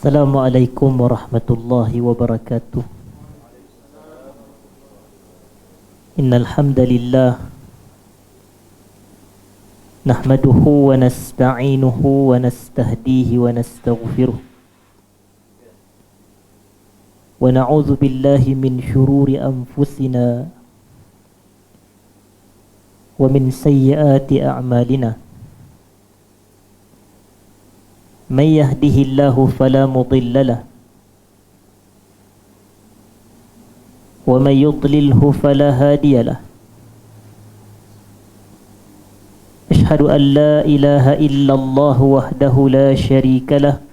Assalamualaikum warahmatullahi wabarakatuh. Innal hamdalillah nahmaduhu wa nasta'inuhu wa nastahdihi wa nastaghfiruh wa na'udzu billahi min shururi anfusina wa min sayyiati a'malina. Man yahdihillahu fala mudilla lahu wa man yudlilhu fala hadiya lahu. Ashhadu an la ilaha illallah wahdahu la sharika lahu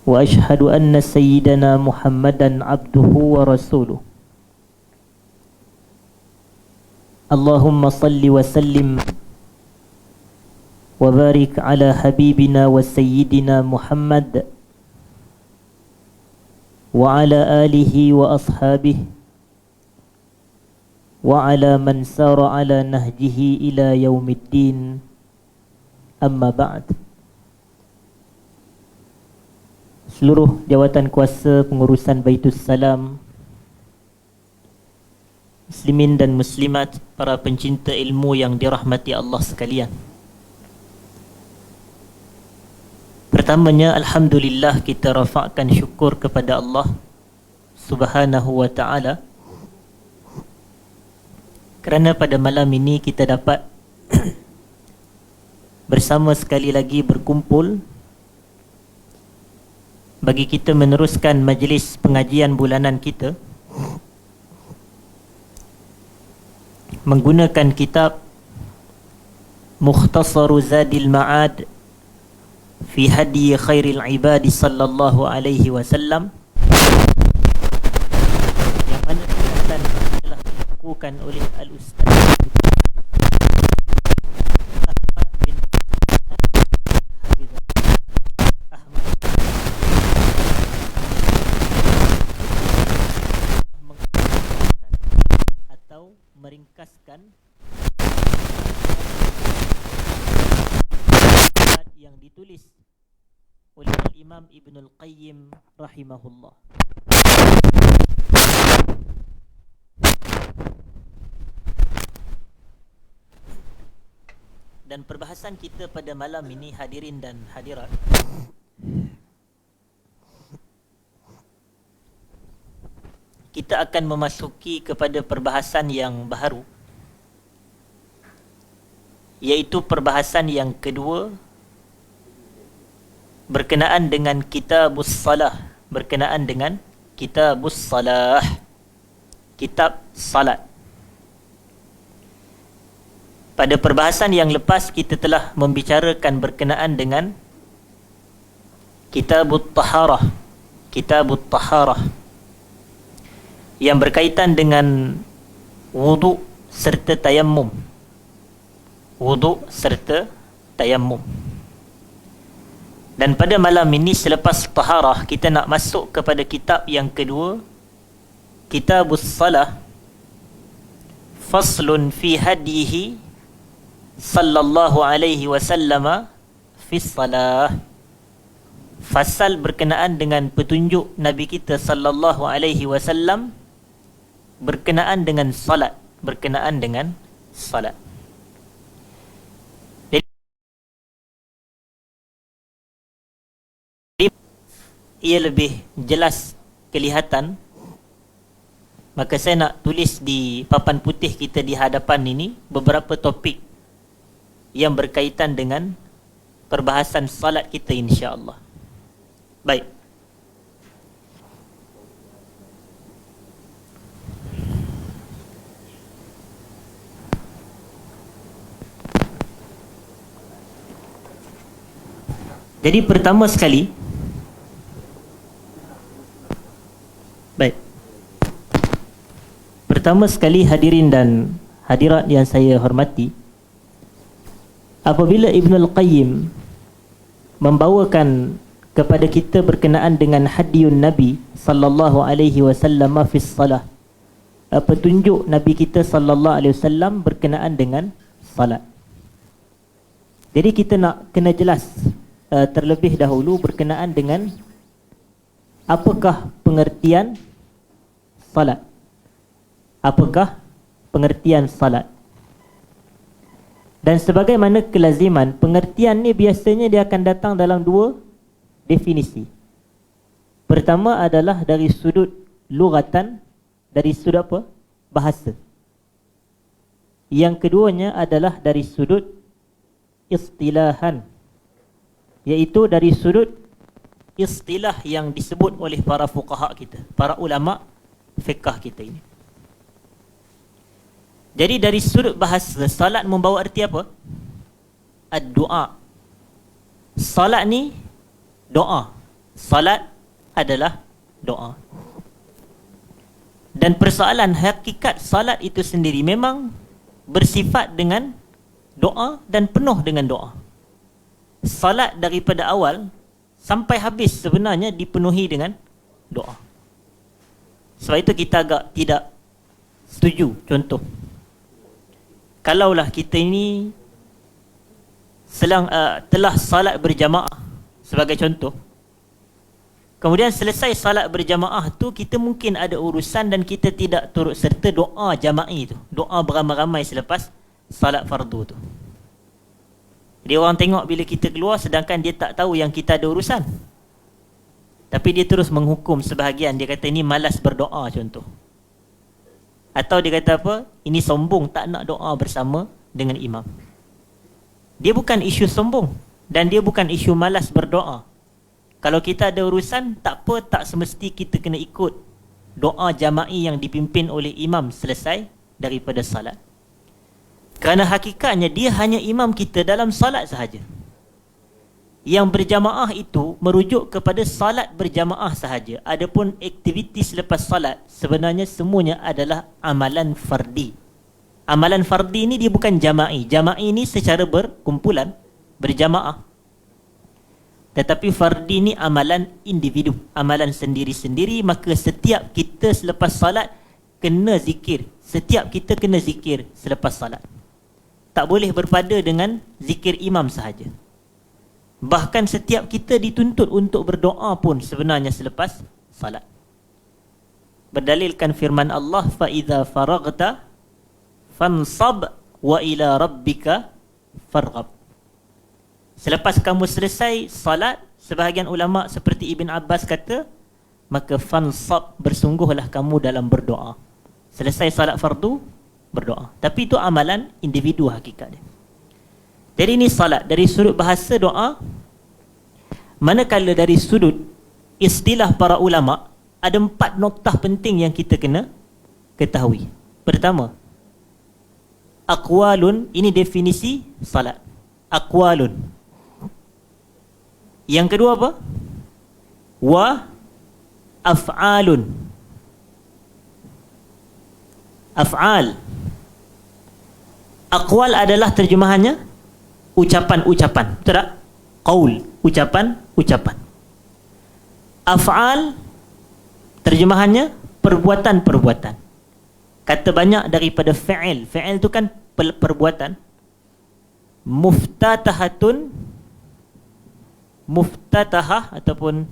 wa ashhadu anna sayyidana Muhammadan abduhu wa rasuluh. Allahumma salli wa sallim wa barik ala habibina wa sayyidina Muhammad wa ala alihi wa ashabihi wa ala man sara ala nahjihi ila yaumiddin. Amma ba'd. Seluruh jawatan kuasa pengurusan Baitus Salam, muslimin dan muslimat, para pencinta ilmu yang dirahmati Allah sekalian. Pertamanya, alhamdulillah, kita rafakkan syukur kepada Allah Subhanahu wa ta'ala kerana pada malam ini kita dapat bersama sekali lagi berkumpul bagi kita meneruskan majlis pengajian bulanan kita menggunakan kitab Mukhtasaru Zadil Ma'ad fi hadi khairil ibadi sallallahu alaihi wasallam, yang mana tulisan telah dilakukan oleh Al-Ustaz Ahmad bin Ahmad atau meringkaskan yang ditulis oleh Imam Ibnul Qayyim rahimahullah. Dan perbahasan kita pada malam ini, hadirin dan hadirat, kita akan memasuki kepada perbahasan yang baru, iaitu perbahasan yang kedua berkenaan dengan kitabus salah, berkenaan dengan kitabus salah, kitab salat. Pada perbahasan yang lepas kita telah membicarakan berkenaan dengan kitabut taharah, kitabut taharah yang berkaitan dengan wudu serta tayammum, wudu serta tayammum. Dan pada malam ini, selepas taharah, kita nak masuk kepada kitab yang kedua, kitabus salah, faslun fi hadihi sallallahu alaihi wasallam fi salah. Fasal berkenaan dengan petunjuk Nabi kita sallallahu alaihi wasallam berkenaan dengan salat, berkenaan dengan salat. Ia lebih jelas kelihatan, maka saya nak tulis di papan putih kita di hadapan ini beberapa topik yang berkaitan dengan perbahasan salat kita, insya-Allah. Baik. Jadi pertama sekali, hadirin dan hadirat yang saya hormati, apabila Ibnul Qayyim membawakan kepada kita berkenaan dengan hadiun Nabi sallallahu alaihi wasallam fi salah, petunjuk Nabi kita sallallahu alaihi wasallam berkenaan dengan salat. Jadi kita nak kena jelas terlebih dahulu berkenaan dengan apakah pengertian salat. Apakah pengertian salat? Dan sebagaimana kelaziman, pengertian ni biasanya dia akan datang dalam dua definisi. Pertama adalah dari sudut lughatan, dari sudut apa? Bahasa. Yang keduanya adalah dari sudut istilahan, iaitu dari sudut istilah yang disebut oleh para fuqaha kita, para ulama fiqh kita ini. Jadi dari sudut bahasa, salat membawa arti apa? Ad-du'a. Salat ni doa. Salat adalah doa. Dan persoalan hakikat salat itu sendiri memang bersifat dengan doa dan penuh dengan doa. Salat daripada awal sampai habis sebenarnya dipenuhi dengan doa. Sebab itu kita agak tidak setuju. Contoh, kalaulah kita ini telah salat berjamaah sebagai contoh, kemudian selesai salat berjamaah tu kita mungkin ada urusan dan kita tidak turut serta doa jama'i tu, doa beramai-ramai selepas salat fardu tu. Jadi orang tengok bila kita keluar sedangkan dia tak tahu yang kita ada urusan, tapi dia terus menghukum sebahagian. Dia kata ini malas berdoa contoh. Atau dia kata apa? Ini sombong, tak nak doa bersama dengan imam. Dia bukan isu sombong dan dia bukan isu malas berdoa. Kalau kita ada urusan, tak apa, tak semesti kita kena ikut doa jama'i yang dipimpin oleh imam selesai daripada salat. Kerana hakikatnya dia hanya imam kita dalam salat sahaja. Yang berjamaah itu merujuk kepada salat berjamaah sahaja. Adapun aktiviti selepas salat sebenarnya semuanya adalah amalan fardi. Amalan fardi ini dia bukan jama'i. Jama'i ini secara berkumpulan, berjamaah. Tetapi fardi ini amalan individu, amalan sendiri-sendiri. Maka setiap kita selepas salat kena zikir. Setiap kita kena zikir selepas salat. Tak boleh berpada dengan zikir imam sahaja. Bahkan setiap kita dituntut untuk berdoa pun sebenarnya selepas salat. Berdalilkan firman Allah, فَإِذَا فَرَغْتَ فَانْصَبْ وَإِلَى رَبِّكَ فَارْغَبْ. Selepas kamu selesai salat, sebahagian ulama seperti Ibn Abbas kata, maka fansab, bersungguhlah kamu dalam berdoa. Selesai salat fardu, berdoa. Tapi itu amalan individu hakikatnya. Jadi ini salat dari sudut bahasa doa. Manakala dari sudut istilah para ulama, ada 4 noktah penting yang kita kena ketahui. Pertama, aqwalun, ini definisi salat. Aqwalun. Yang kedua apa? Wa af'alun. Af'al. Aqwal adalah terjemahannya ucapan-ucapan, betul tak? Qaul, ucapan-ucapan. Af'al terjemahannya perbuatan-perbuatan. Kata banyak daripada fi'il. Fi'il itu kan perbuatan. Muftatahatun, muftatahah ataupun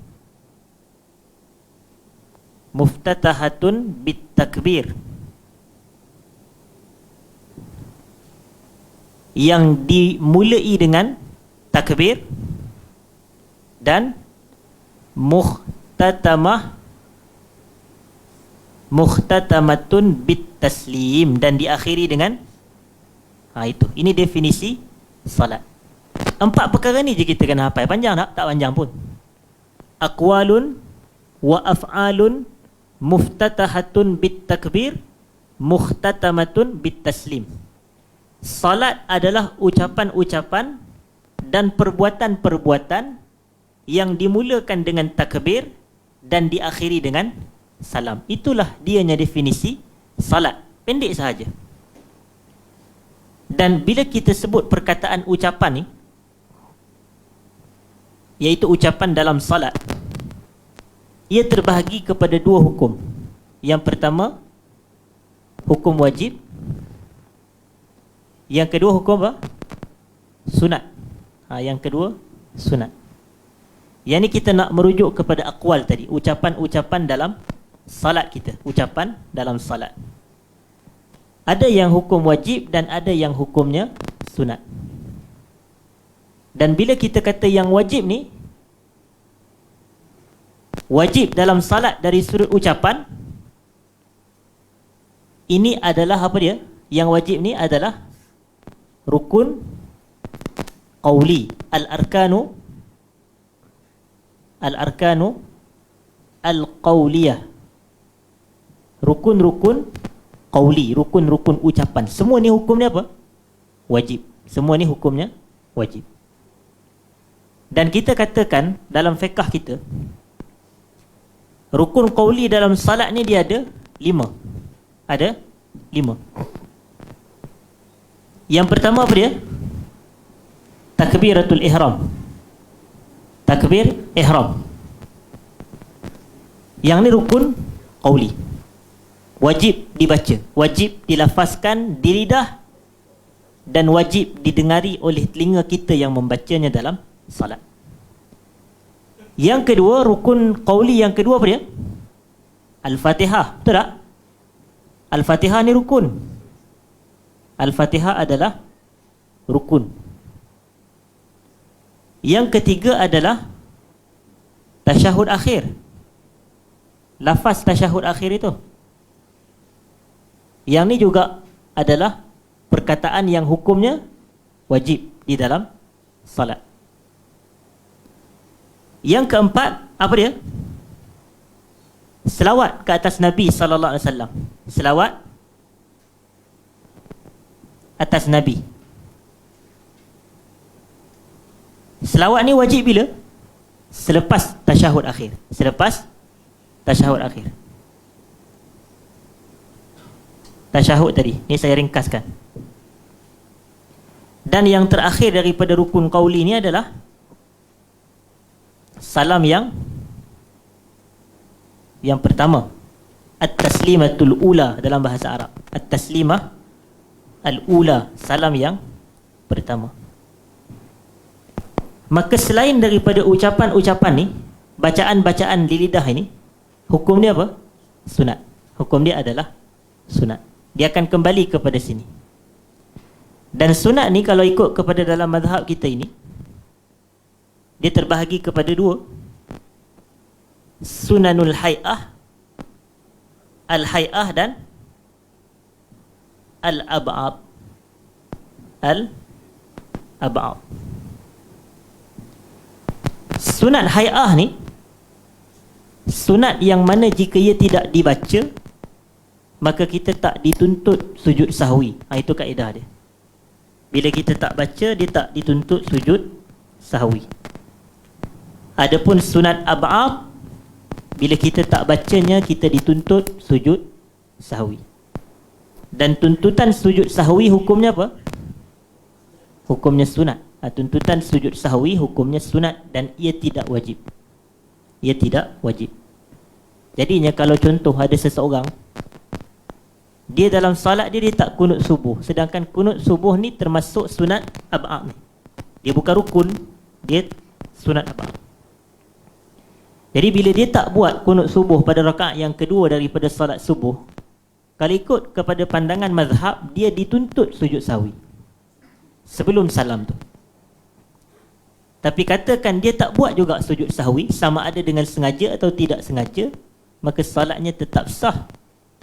muftatahatun bitakbir, yang dimulai dengan takbir, dan muhtatamatun bit taslim, dan diakhiri dengan itu. Ini definisi salat. 4 perkara ni je kita kena hafal. Panjang tak? Tak panjang pun. Aqwalun wa af'alun muftatahatun bit takbir muhtatamatun bit taslim. Salat adalah ucapan-ucapan dan perbuatan-perbuatan yang dimulakan dengan takbir dan diakhiri dengan salam. Itulah dianya definisi salat. Pendek sahaja. Dan bila kita sebut perkataan ucapan ni, iaitu ucapan dalam salat, ia terbahagi kepada 2 hukum. Yang pertama, hukum wajib. Yang kedua hukum apa? Sunat. Yang kedua sunat. Yang ni kita nak merujuk kepada aqwal tadi, ucapan-ucapan dalam salat kita, ucapan dalam salat. Ada yang hukum wajib dan ada yang hukumnya sunat. Dan bila kita kata yang wajib ni, wajib dalam salat dari sudut ucapan, ini adalah apa dia? Yang wajib ni adalah rukun qawli, al-arkanu al-qawliyah, rukun-rukun qawli, rukun-rukun ucapan. Semua ni hukumnya apa? Wajib. Semua ni hukumnya wajib. Dan kita katakan dalam fiqh kita, rukun qawli dalam salat ni dia ada 5. Ada 5. Yang pertama apa dia? Takbiratul ihram. Takbir ihram. Yang ni rukun qawli, wajib dibaca, wajib dilafazkan di lidah, dan wajib didengari oleh telinga kita yang membacanya dalam salat. Yang kedua, rukun qawli yang kedua apa dia? Al-Fatihah. Betul tak? Al-Fatihah ni rukun. Al-Fatihah adalah rukun. Yang ketiga adalah tasyahud akhir. Lafaz tasyahud akhir itu. Yang ni juga adalah perkataan yang hukumnya wajib di dalam salat. Yang keempat, apa dia? Selawat ke atas Nabi sallallahu alaihi wasallam. Selawat atas Nabi. Selawat ni wajib bila? Selepas tasyahud akhir. Selepas tasyahud akhir. Tasyahud tadi, ni saya ringkaskan. Dan yang terakhir daripada rukun qauli ni adalah salam yang pertama, at-taslimatul ula dalam bahasa Arab. At-taslimah al-ula, salam yang pertama. Maka selain daripada ucapan-ucapan ni, bacaan-bacaan di lidah ini, hukum dia apa? Sunat. Hukum dia adalah sunat. Dia akan kembali kepada sini. Dan sunat ni kalau ikut kepada dalam mazhab kita ini, dia terbahagi kepada 2. Sunanul hay'ah, al-hay'ah, dan al-ab'ab. Al-ab'ab. Sunat hay'ah ni sunat yang mana jika ia tidak dibaca, maka kita tak dituntut sujud sahwi. Itu kaedah dia. Bila kita tak baca, dia tak dituntut sujud sahwi. Adapun sunat ab'ab, bila kita tak bacanya, kita dituntut sujud sahwi. Dan tuntutan sujud sahwi hukumnya apa? Hukumnya sunat. Tuntutan sujud sahwi hukumnya sunat, dan ia tidak wajib. Ia tidak wajib. Jadinya kalau contoh ada seseorang, dia dalam salat dia tak kunut subuh, sedangkan kunut subuh ni termasuk sunat ab'ab ni. Dia bukan rukun, dia sunat ab'ab. Jadi bila dia tak buat kunut subuh pada rakaat yang kedua daripada salat subuh, kalau ikut kepada pandangan mazhab, dia dituntut sujud sahwi sebelum salam tu. Tapi katakan dia tak buat juga sujud sahwi, sama ada dengan sengaja atau tidak sengaja, maka salatnya tetap sah.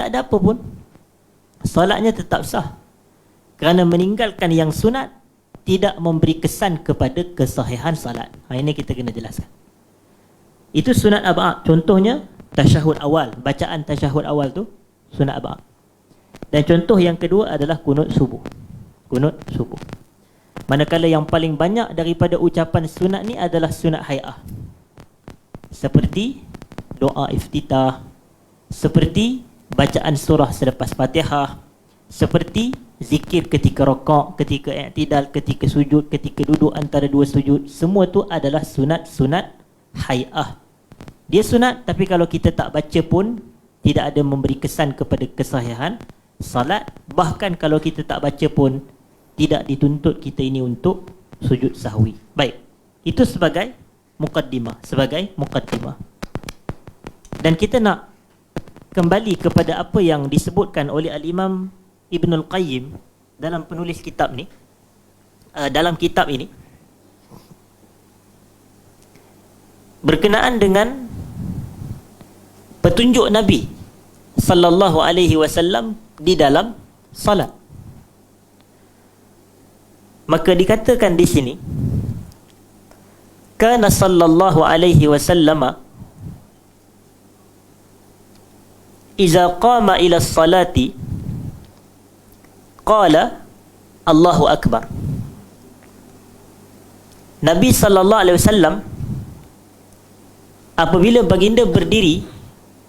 Tak ada apa pun, salatnya tetap sah. Kerana meninggalkan yang sunat tidak memberi kesan kepada kesahihan salat. Ini kita kena jelaskan. Itu sunat ab'ab. Contohnya tasyahud awal, bacaan tasyahud awal tu sunat ab'ab. Dan contoh yang kedua adalah kunut subuh. Kunut subuh. Manakala yang paling banyak daripada ucapan sunat ni adalah sunat hay'ah, seperti doa iftitah, seperti bacaan surah selepas Fatihah, seperti zikir ketika rakaat, ketika i'tidal, ketika sujud, ketika duduk antara 2 sujud. Semua tu adalah sunat-sunat hay'ah. Dia sunat, tapi kalau kita tak baca pun tidak ada memberi kesan kepada kesahihan salat. Bahkan kalau kita tak baca pun tidak dituntut kita ini untuk sujud sahwi. Baik, itu sebagai muqaddimah, sebagai muqaddimah. Dan kita nak kembali kepada apa yang disebutkan oleh Al-Imam Ibnul Qayyim dalam penulis kitab ni, dalam kitab ini, berkenaan dengan petunjuk Nabi sallallahu alaihi wasallam di dalam salat. Maka dikatakan di sini, kana sallallahu alaihi wasallam iza qama ila salati qala Allahu akbar. Nabi sallallahu alaihi wasallam apabila baginda berdiri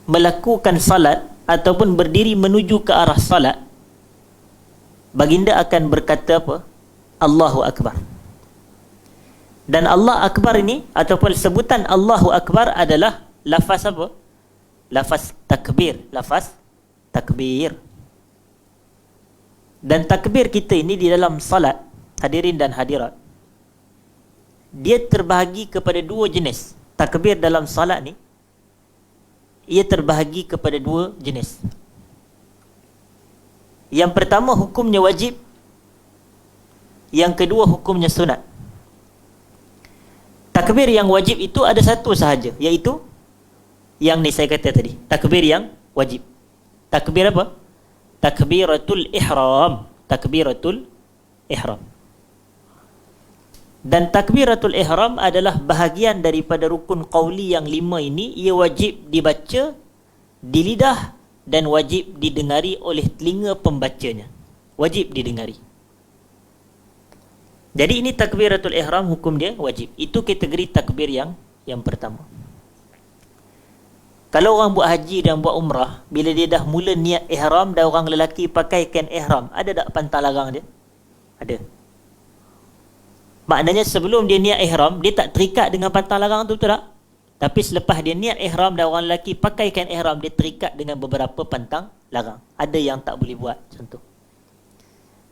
melakukan salat ataupun berdiri menuju ke arah salat, baginda akan berkata apa? Allahu akbar. Dan Allah akbar ini ataupun sebutan Allahu akbar adalah lafaz apa? Lafaz takbir, lafaz takbir. Dan takbir kita ini di dalam salat, hadirin dan hadirat, dia terbahagi kepada dua jenis. Takbir dalam salat ni ia terbahagi kepada dua jenis. Yang pertama hukumnya wajib, yang kedua hukumnya sunat. Takbir yang wajib itu ada satu sahaja, iaitu yang ni saya kata tadi, takbir yang wajib. Takbir apa? Takbiratul ihram. Takbiratul ihram. Dan takbiratul ihram adalah bahagian daripada rukun qauli yang 5 ini. Ia wajib dibaca di lidah dan wajib didengari oleh telinga pembacanya. Wajib didengari. Jadi ini takbiratul ihram, hukum dia wajib. Itu kategori takbir yang pertama. Kalau orang buat haji dan buat umrah, bila dia dah mula niat ihram dan orang lelaki pakai kain ihram, ada tak pantang larang dia? Ada. Maknanya sebelum dia niat ihram, dia tak terikat dengan pantang larang tu, betul tak? Tapi selepas dia niat ihram dan orang lelaki pakai kain ihram, dia terikat dengan beberapa pantang larang. Ada yang tak boleh buat, contoh.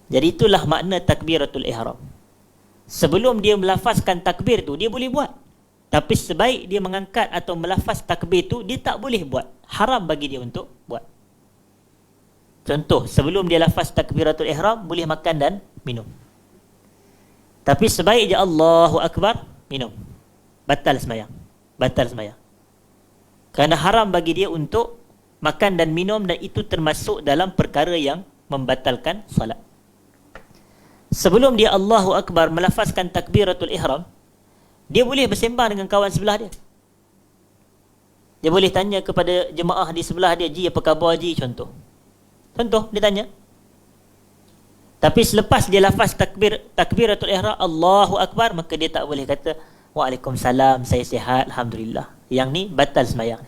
Jadi itulah makna takbiratul ihram. Sebelum dia melafazkan takbir tu, dia boleh buat. Tapi sebaik dia mengangkat atau melafaz takbir tu, dia tak boleh buat. Haram bagi dia untuk buat. Contoh, sebelum dia lafaz takbiratul ihram, boleh makan dan minum. Tapi sebaik je Allahu akbar, minum. Batal sembahyang. Batal sembahyang. Kerana haram bagi dia untuk makan dan minum, dan itu termasuk dalam perkara yang membatalkan salat. Sebelum dia Allahu akbar melafazkan takbiratul ihram, dia boleh bersembang dengan kawan sebelah dia. Dia boleh tanya kepada jemaah di sebelah dia, "Ji, apa khabar Ji?" Contoh. Contoh, dia tanya. Tapi selepas dia lafaz takbiratul ihram Allahu akbar, maka dia tak boleh kata Waalaikumsalam, saya sihat, alhamdulillah. Yang ni batal sembahyang.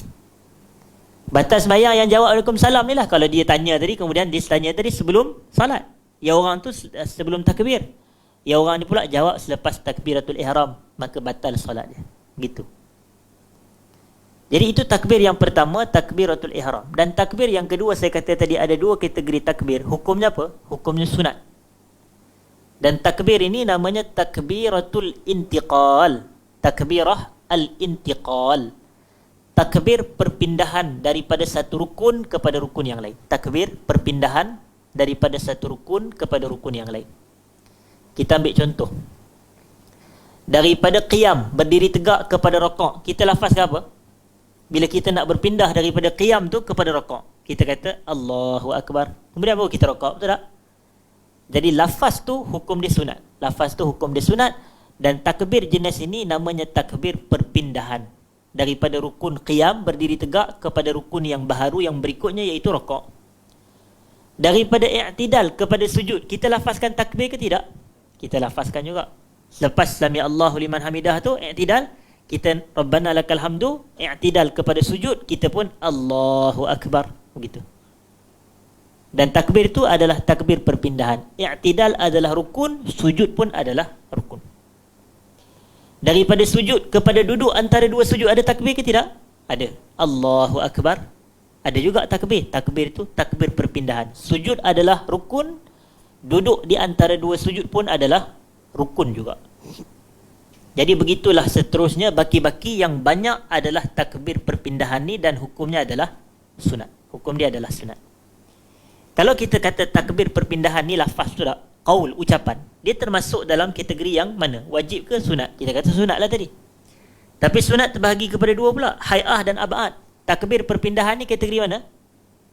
Batal sembahyang yang jawab Waalaikumsalam ni lah. Kalau dia tanya tadi, kemudian dia tanya tadi sebelum salat. Ya orang tu sebelum takbir. Ya orang ni pula jawab selepas takbiratul ihram, maka batal solat dia. Gitu. Jadi itu takbir yang pertama, takbiratul ihram. Dan takbir yang kedua, saya kata tadi ada dua kategori takbir. Hukumnya apa? Hukumnya sunat. Dan takbir ini namanya takbiratul intiqal. Takbirah al-intiqal. Takbir perpindahan daripada satu rukun kepada rukun yang lain. Takbir perpindahan daripada satu rukun kepada rukun yang lain. Kita ambil contoh. Daripada qiyam, berdiri tegak, kepada rakaat, kita lafazkan apa? Bila kita nak berpindah daripada qiyam tu kepada rakaat, kita kata Allahu akbar. Kemudian baru kita rakaat, betul tak? Jadi lafaz tu hukum dia sunat. Lafaz tu hukum dia sunat. Dan takbir jenis ini namanya takbir perpindahan. Daripada rukun qiyam, berdiri tegak, kepada rukun yang baharu yang berikutnya, iaitu rakaat. Daripada i'tidal kepada sujud, kita lafazkan takbir ke tidak? Kita lafazkan juga. Lepas sami Allahu liman hamidah tu, i'tidal, kita Rabbana lakal hamdu, i'tidal kepada sujud, kita pun Allahu akbar. Begitu. Dan takbir itu adalah takbir perpindahan. I'tidal adalah rukun, sujud pun adalah rukun. Daripada sujud kepada duduk, antara dua sujud, ada takbir ke tidak? Ada. Allahu akbar. Ada juga takbir. Takbir itu takbir perpindahan. Sujud adalah rukun, duduk di antara dua sujud pun adalah rukun juga. Jadi begitulah seterusnya, baki-baki yang banyak adalah takbir perpindahan ni dan hukumnya adalah sunat. Hukum dia adalah sunat. Kalau kita kata takbir perpindahan ni lafaz sudah qaul, ucapan, dia termasuk dalam kategori yang mana? Wajib ke sunat? Kita kata sunat lah tadi. Tapi sunat terbahagi kepada dua pula, hai'ah dan ab'ad. Takbir perpindahan ni kategori mana?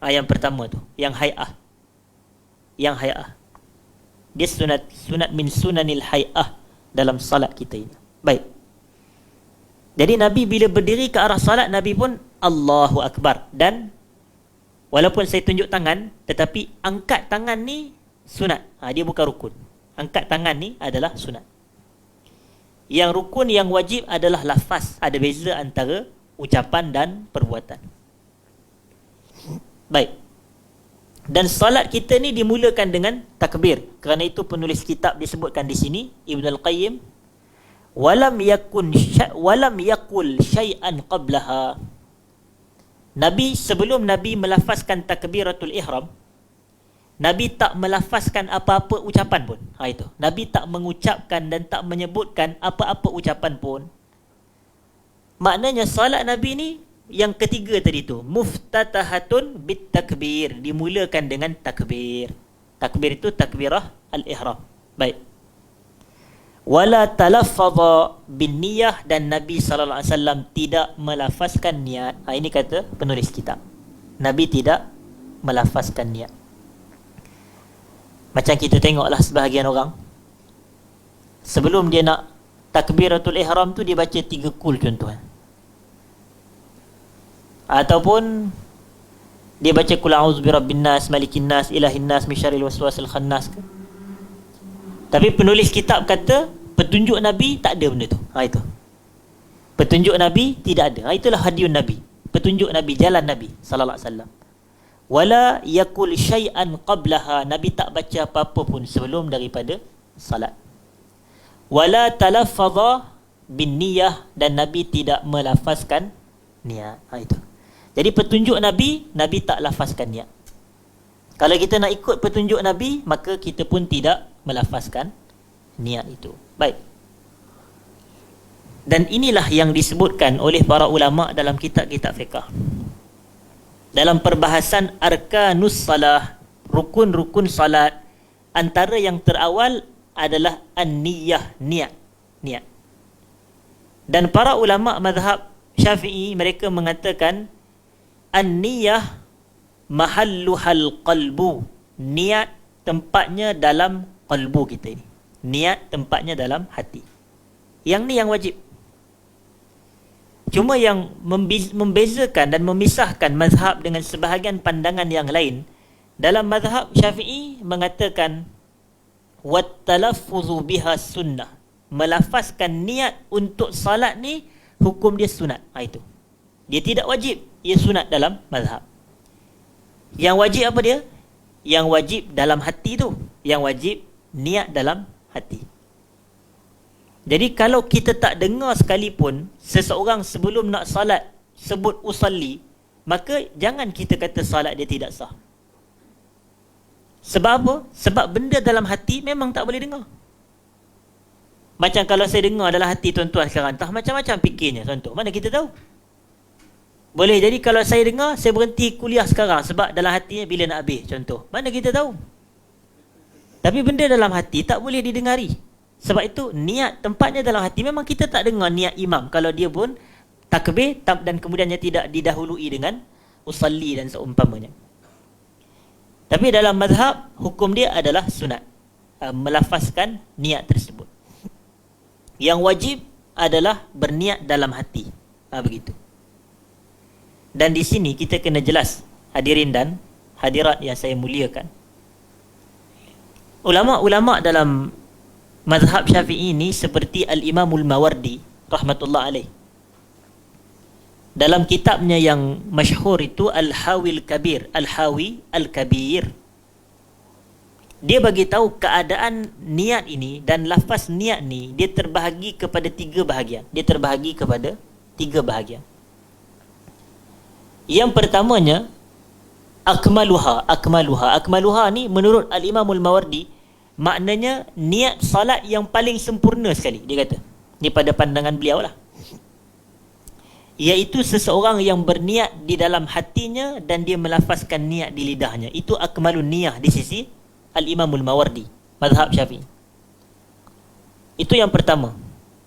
Yang pertama tu, yang hai'ah. Yang hai'ah. Dia sunat min sunanil hai'ah dalam salat kita ini. Baik. Jadi Nabi bila berdiri ke arah salat, Nabi pun Allahu Akbar. Dan walaupun saya tunjuk tangan, tetapi angkat tangan ni sunat. Dia bukan rukun. Angkat tangan ni adalah sunat. Yang rukun, yang wajib adalah lafaz. Ada beza antara ucapan dan perbuatan. Baik. Dan salat kita ni dimulakan dengan takbir. Kerana itu penulis kitab disebutkan di sini, Ibn Al-Qayyim, walam yakul syai'an qablaha. Nabi, sebelum Nabi melafazkan takbiratul ihram, Nabi tak melafazkan apa-apa ucapan pun. Itu. Nabi tak mengucapkan dan tak menyebutkan apa-apa ucapan pun. Maknanya salat Nabi ni yang ketiga tadi tu, muftatahatun bit takbir, dimulakan dengan takbir. Takbir itu takbirah al-ihram. Baik. Wala talaffadha bin niyah, dan Nabi sallallahu alaihi wasallam tidak melafazkan niat. Ini kata penulis kitab. Nabi tidak melafazkan niat. Macam kita tengoklah sebahagian orang, sebelum dia nak takbiratul ihram tu dia baca 3 kul contoh. Ataupun dia baca qul a'udzu birabbin nas, malikin nas, ilahin nas, min syarril waswasil khannas ke. Tapi penulis kitab kata petunjuk Nabi tak ada benda tu. Itu. Petunjuk Nabi tidak ada. Itulah hadiun Nabi. Petunjuk Nabi, jalan Nabi sallallahu alaihi wasallam. Wala yakul syai'an qablaha, Nabi tak baca apa-apa pun sebelum daripada salat. Wala talaffadha bin niyah, dan Nabi tidak melafazkan niat. Itu. Jadi petunjuk Nabi, Nabi tak lafazkan niat. Kalau kita nak ikut petunjuk Nabi, maka kita pun tidak melafazkan niat itu. Baik. Dan inilah yang disebutkan oleh para ulama dalam kitab-kitab fiqh. Dalam perbahasan arkanus salah, rukun-rukun salat, antara yang terawal adalah an-niyah, niat. Dan para ulama mazhab Syafi'i, mereka mengatakan an-niyah mahalluhal qalbu. Niat tempatnya dalam qalbu kita ini. Niat tempatnya dalam hati. Yang ni yang wajib. Cuma yang membezakan dan memisahkan mazhab dengan sebahagian pandangan yang lain, dalam mazhab Syafi'i mengatakan wattalaffuzu biha sunnah. Melafazkan niat untuk salat ni hukum dia sunat. Itu. Dia tidak wajib, ia sunat dalam mazhab. Yang wajib apa dia? Yang wajib dalam hati tu. Yang wajib niat dalam hati. Jadi kalau kita tak dengar sekalipun seseorang sebelum nak salat sebut usalli, maka jangan kita kata salat dia tidak sah. Sebab apa? Sebab benda dalam hati memang tak boleh dengar. Macam kalau saya dengar dalam hati tuan-tuan sekarang, entah macam-macam fikirnya contoh. Mana kita tahu? Boleh jadi kalau saya dengar, saya berhenti kuliah sekarang sebab dalam hatinya bila nak habis contoh. Mana kita tahu? Tapi benda dalam hati tak boleh didengari. Sebab itu niat tempatnya dalam hati. Memang kita tak dengar niat imam kalau dia pun takbir dan kemudiannya tidak didahului dengan usalli dan seumpamanya. Tapi dalam mazhab, hukum dia adalah sunat, melafazkan niat tersebut. Yang wajib adalah berniat dalam hati. Begitu. Dan di sini kita kena jelas, hadirin dan hadirat yang saya muliakan. Ulama-ulama dalam mazhab Syafi'i ini seperti Al-Imamul Mawardi rahmatullah alaih. Dalam kitabnya yang masyhur itu Al-Hawi Al-Kabir, Al-Hawi Al-Kabir, dia bagi tahu keadaan niat ini dan lafaz niat ni dia terbahagi kepada 3 bahagian. Dia terbahagi kepada 3 bahagian. Yang pertamanya akmaluha. Akmaluha ni menurut Al-Imamul Mawardi maknanya niat salat yang paling sempurna sekali. Dia kata Ini pada pandangan beliau lah. Iaitu seseorang yang berniat di dalam hatinya dan dia melafazkan niat di lidahnya. Itu akmalun niyah di sisi Al-Imamul Mawardi, mazhab Syafi'i. Itu yang pertama.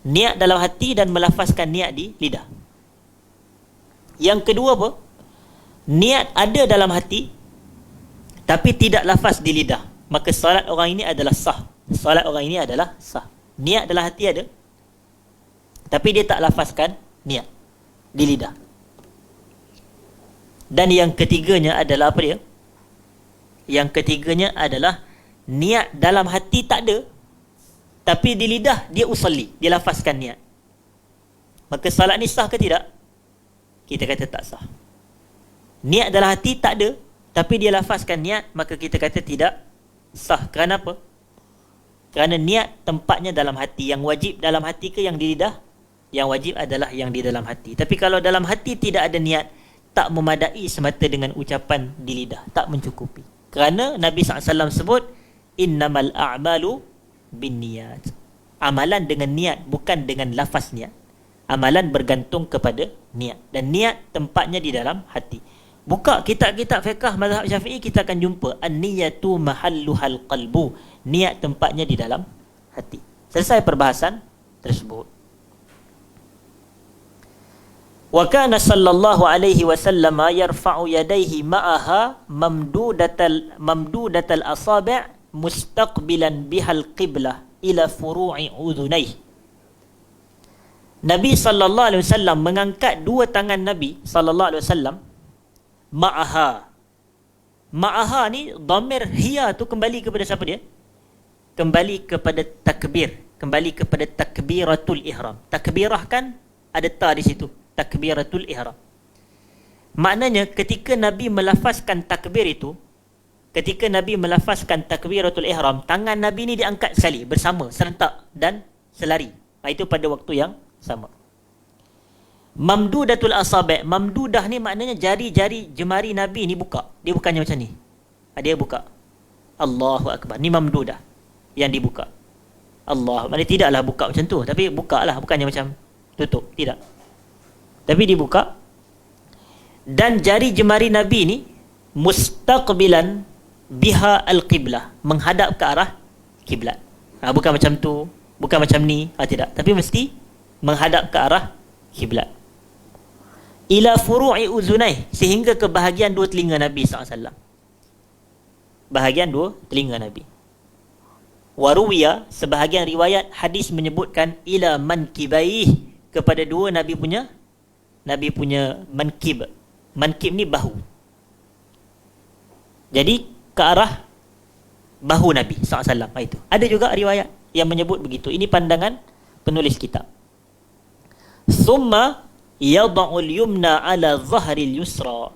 Niat dalam hati dan melafazkan niat di lidah. Yang kedua apa? Niat ada dalam hati tapi tidak lafaz di lidah. Maka salat orang ini adalah sah. Salat orang ini adalah sah. Niat dalam hati ada tapi dia tak lafazkan niat di lidah. Dan yang ketiganya adalah apa dia? Yang ketiganya adalah niat dalam hati tak ada tapi di lidah dia usalli, dia lafazkan niat. Maka salat ni sah ke tidak? Kita kata tak sah. Niat dalam hati tak ada tapi dia lafazkan niat, maka kita kata tidak sah. Kerana apa? Kerana niat tempatnya dalam hati. Yang wajib dalam hati ke yang di lidah? Yang wajib adalah yang di dalam hati. Tapi kalau dalam hati tidak ada niat, tak memadai semata dengan ucapan di lidah, tak mencukupi. Kerana Nabi SAW sebut innamal a'malu binniyat. Amalan dengan niat, bukan dengan lafaz niat. Amalan bergantung kepada niat. Dan niat tempatnya di dalam hati. Buka kitab-kitab fiqh mazhab Syafi'i, kita akan jumpa an-niyatu mahalluhal qalbu. Niat tempatnya di dalam hati. Selesai perbahasan tersebut. Wa kana sallallahu alaihi wasallam yarfa'u yadayhi ma'aha mamdudatal asabi' mustaqbilan bihal qiblah ila furu'i udhunayh. Nabi sallallahu alaihi wasallam mengangkat dua tangan Nabi sallallahu alaihi wasallam ma'aha. Ma'aha ni dhamir hiya tu kembali kepada siapa dia? Kembali kepada takbir, kembali kepada takbiratul ihram. Takbirah kan ada ta di situ, takbiratul ihram. Maknanya ketika Nabi melafazkan takbir itu, ketika Nabi melafazkan takbiratul ihram, tangan Nabi ni diangkat sekali bersama, serentak dan selari. Itu pada waktu yang sama. Mamdudatul asabi', mamdudah ni maknanya jari-jari jemari Nabi ni buka. Dia bukannya macam ni. Dia buka. Allahu akbar. Ni mamdudah yang dibuka. Allah, maknanya tidaklah buka macam tu, tapi buka lah, bukannya macam tutup, tidak. Tapi dibuka. Dan jari jemari Nabi ni mustaqbilan biha al-qiblah, menghadap ke arah kiblat. Bukan macam tu, bukan macam ni, tidak. Tapi mesti menghadap ke arah kiblat. Ila furu'i uzunai, sehingga ke bahagian dua telinga Nabi SAW. Bahagian dua telinga Nabi. Waruwiya, sebahagian riwayat hadis menyebutkan ila mankibaih, kepada dua Nabi punya mankib. Mankib ni bahu. Jadi ke arah bahu Nabi SAW. Itu ada juga riwayat yang menyebut begitu. Ini pandangan penulis kitab. Summa yada'ul yumna ala zahril yusra.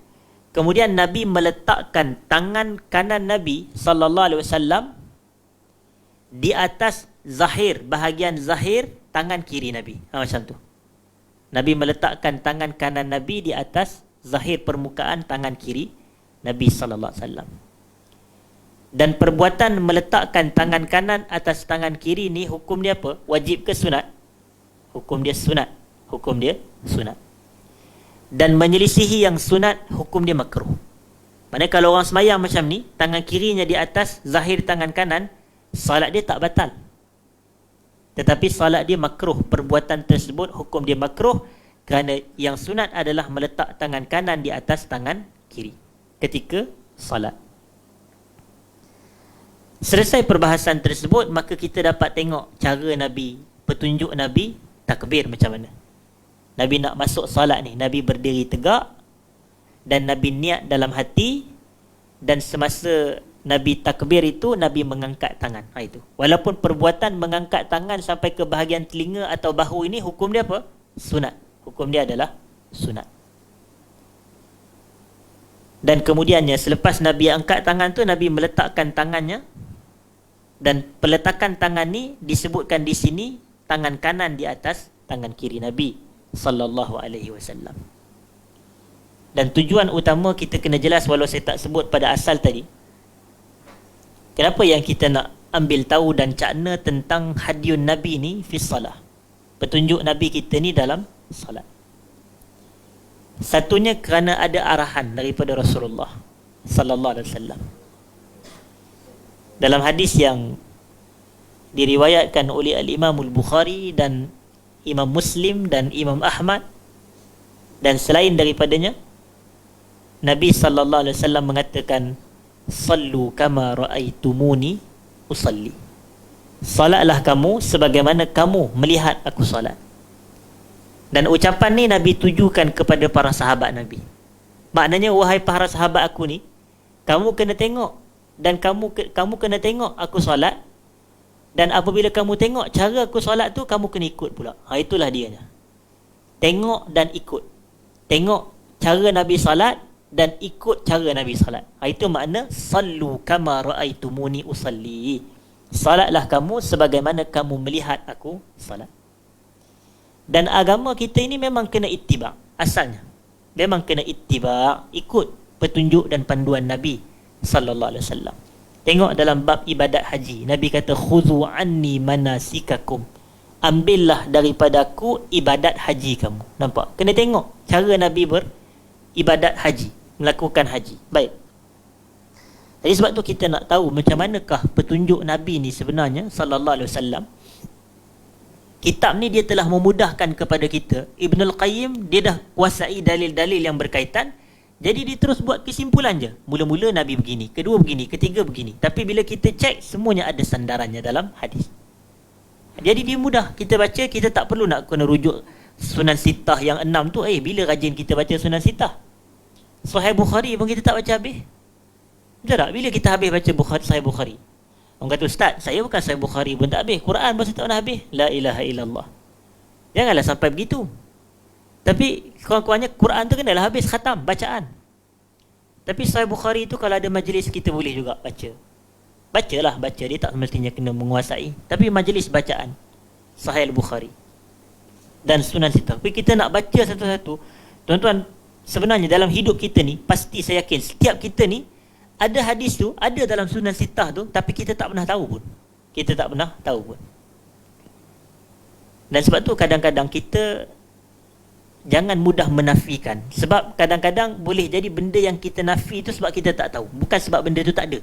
Kemudian Nabi meletakkan tangan kanan Nabi sallallahu alaihi wasallam di atas zahir, bahagian zahir tangan kiri Nabi. Macam tu. Nabi meletakkan tangan kanan Nabi di atas zahir permukaan tangan kiri Nabi sallallahu alaihi wasallam. Dan perbuatan meletakkan tangan kanan atas tangan kiri ni hukum dia apa? Wajib ke sunat? Hukum dia sunat. Hukum dia sunat. Dan menyelisihi yang sunat, hukum dia makruh. Maksudnya kalau orang semayang macam ni, tangan kirinya di atas zahir tangan kanan, salat dia tak batal. Tetapi salat dia makruh. Perbuatan tersebut hukum dia makruh, kerana yang sunat adalah meletak tangan kanan di atas tangan kiri ketika salat. Selesai perbahasan tersebut, maka kita dapat tengok cara Nabi, petunjuk Nabi takbir macam mana. Nabi nak masuk salat ni, Nabi berdiri tegak dan Nabi niat dalam hati, dan semasa Nabi takbir itu Nabi mengangkat tangan. Itu. Walaupun perbuatan mengangkat tangan sampai ke bahagian telinga atau bahu ini hukum dia apa? Sunat. Hukum dia adalah sunat. Dan kemudiannya selepas Nabi angkat tangan tu, Nabi meletakkan tangannya, dan peletakan tangan ni disebutkan di sini tangan kanan di atas tangan kiri Nabi sallallahu alaihi wasallam. Dan tujuan utama kita kena jelas, walau saya tak sebut pada asal tadi. Kenapa yang kita nak ambil tahu dan cakna tentang hadiun Nabi ni fi salah? petunjuk Nabi kita ni dalam salat. Satunya kerana ada arahan daripada Rasulullah sallallahu alaihi wasallam. Dalam hadis yang diriwayatkan oleh Al-Imam Al-Bukhari dan Imam Muslim dan Imam Ahmad dan selain daripadanya, Nabi sallallahu alaihi wasallam mengatakan, "Sallu kama raaitumuni usalli." Salatlah kamu sebagaimana kamu melihat aku salat. Dan ucapan ni Nabi tujukan kepada para sahabat Nabi. Maknanya, wahai para sahabat aku ni, kamu kena tengok dan kamu kena tengok aku salat, dan apabila kamu tengok cara aku solat tu, kamu kena ikut pula. Itulah dia. Tengok dan ikut. Tengok cara Nabi solat dan ikut cara Nabi solat. Itu makna sallu kama raaitumuni usalli. Salatlah kamu sebagaimana kamu melihat aku solat. Dan agama kita ini memang kena ittiba' asalnya. Memang kena ittiba', ikut petunjuk dan panduan Nabi sallallahu alaihi wasallam. Tengok dalam bab ibadat haji, Nabi kata, khudhu anni manasikakum. Ambillah daripada aku ibadat haji kamu. Nampak? Kena tengok cara Nabi beribadat haji, melakukan haji. Baik. Jadi sebab tu kita nak tahu macam manakah petunjuk Nabi ni sebenarnya sallallahu alaihi wasallam. Kitab ni dia telah memudahkan kepada kita. Ibnul Qayyim dia dah kuasai dalil-dalil yang berkaitan. Jadi dia terus buat kesimpulan je. Mula-mula Nabi begini, kedua begini, ketiga begini. Tapi bila kita cek, semuanya ada sandarannya dalam hadis. Jadi dia mudah. Kita baca, kita tak perlu nak kena rujuk Sunan Sittah yang 6 tu. Bila rajin kita baca Sunan Sittah? Sahih Bukhari pun kita tak baca habis. Betul tak? Bila kita habis baca Sahih Bukhari? Orang kata, Ustaz, saya bukan Sahih Bukhari pun tak habis. Quran pun saya tak pernah habis. La ilaha illallah. Janganlah sampai begitu. Tapi kurang-kurangnya Quran tu kenalah habis khatam bacaan. Tapi Sahih Bukhari tu kalau ada majlis kita boleh juga baca. Bacalah, baca. Dia tak semestinya kena menguasai. Tapi majlis bacaan Sahih Bukhari dan Sunan Sittah. Tapi kita nak baca satu-satu. Tuan-tuan, sebenarnya dalam hidup kita ni, pasti saya yakin setiap kita ni ada hadis tu, ada dalam Sunan Sittah tu, tapi kita tak pernah tahu pun. Kita tak pernah tahu pun. Dan sebab tu kadang-kadang kita jangan mudah menafikan. Sebab kadang-kadang boleh jadi benda yang kita nafi itu sebab kita tak tahu. Bukan sebab benda tu tak ada.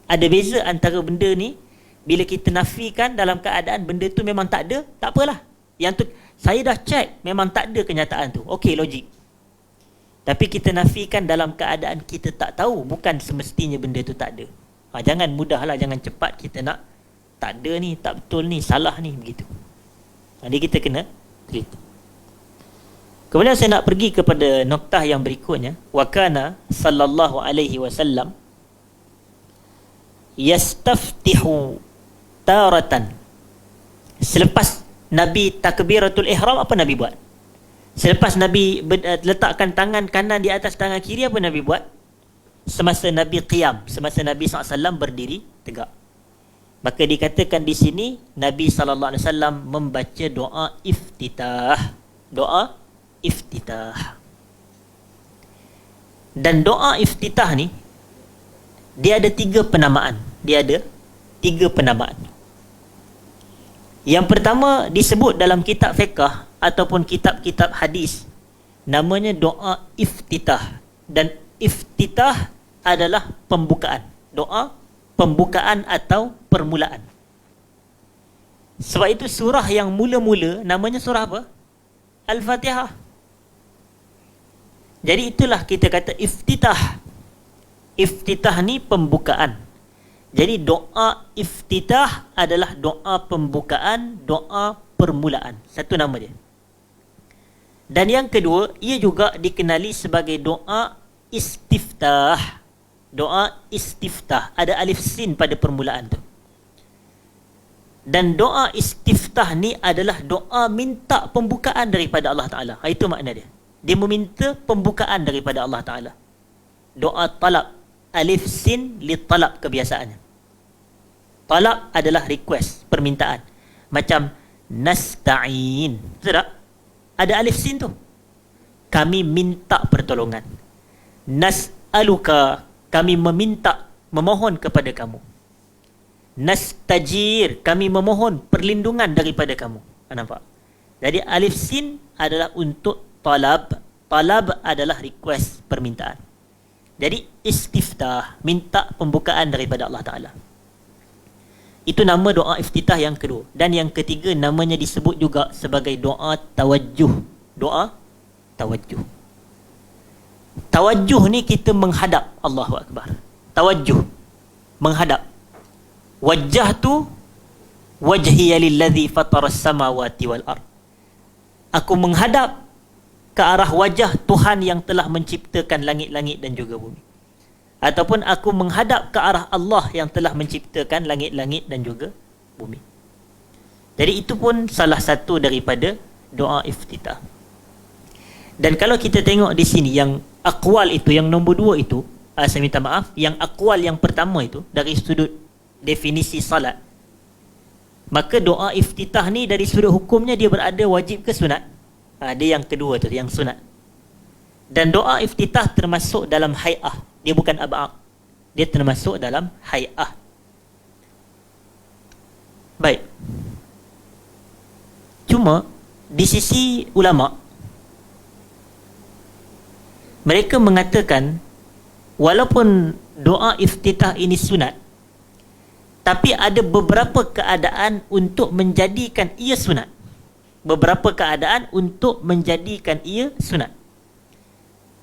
Ada beza antara benda ni, bila kita nafikan dalam keadaan benda tu memang tak ada, tak apalah. Yang tu, saya dah cek, memang tak ada kenyataan tu. Okey, logik. Tapi kita nafikan dalam keadaan kita tak tahu, bukan semestinya benda tu tak ada. Jangan mudahlah, jangan cepat kita nak, tak ada ni, tak betul ni, salah ni, begitu. Jadi kita kena cerita. Kemudian saya nak pergi kepada noktah yang berikutnya. Wa kana sallallahu alaihi wasallam yastaftihu taratan. Selepas Nabi takbiratul ihram, apa Nabi buat? Selepas Nabi letakkan tangan kanan di atas tangan kiri, apa Nabi buat? Semasa Nabi qiyam, semasa Nabi SAW berdiri tegak. Maka dikatakan di sini Nabi SAW membaca doa iftitah. Doa iftitah. Dan doa iftitah ni dia ada 3 penamaan. Dia ada 3 penamaan. Yang pertama disebut dalam kitab fiqh ataupun kitab-kitab hadis, namanya doa iftitah. Dan iftitah adalah pembukaan. Doa pembukaan atau permulaan. Sebab itu surah yang mula-mula namanya surah apa? Al-Fatihah. Jadi itulah kita kata iftitah. Iftitah ni pembukaan. Jadi doa iftitah adalah doa pembukaan, doa permulaan. Satu nama dia. Dan yang kedua, ia juga dikenali sebagai doa istiftah. Doa istiftah. Ada alif sin pada permulaan tu. Dan doa istiftah ni adalah doa minta pembukaan daripada Allah Ta'ala. Itu makna dia. Dia meminta pembukaan daripada Allah Ta'ala. Doa talab. Alif sin li talab kebiasaannya. Talab adalah request, permintaan. Macam nasta'in. Betul tak? Ada alif sin tu. Kami minta pertolongan. Nas'aluka, kami meminta, memohon kepada kamu. Nastajir, kami memohon perlindungan daripada kamu. Nampak? Jadi alif sin adalah untuk talab. Talab adalah request, permintaan. Jadi istiftah, minta pembukaan daripada Allah Ta'ala. Itu nama doa iftitah yang kedua. Dan yang ketiga, namanya disebut juga sebagai doa tawajjuh. Doa tawajjuh. Tawajjuh ni kita menghadap. Allahu Akbar. Tawajjuh, menghadap. Wajjahtu wajhiya lilladzi fataras samawati wal ard. Aku menghadap ke arah wajah Tuhan yang telah menciptakan langit-langit dan juga bumi. Ataupun aku menghadap ke arah Allah yang telah menciptakan langit-langit dan juga bumi. Jadi itu pun salah satu daripada doa iftitah. Dan kalau kita tengok di sini yang aqwal itu, yang nombor 2 itu, saya minta maaf, yang aqwal yang pertama itu dari sudut definisi salat, maka doa iftitah ni dari sudut hukumnya dia berada wajib ke sunat? Dia yang kedua tu, yang sunat. Dan doa iftitah termasuk dalam hay'ah. Dia bukan ab'aq. Dia termasuk dalam hay'ah. Baik. Cuma di sisi ulama, mereka mengatakan walaupun doa iftitah ini sunat, tapi ada beberapa keadaan untuk menjadikan ia sunat. Beberapa keadaan untuk menjadikan ia sunat.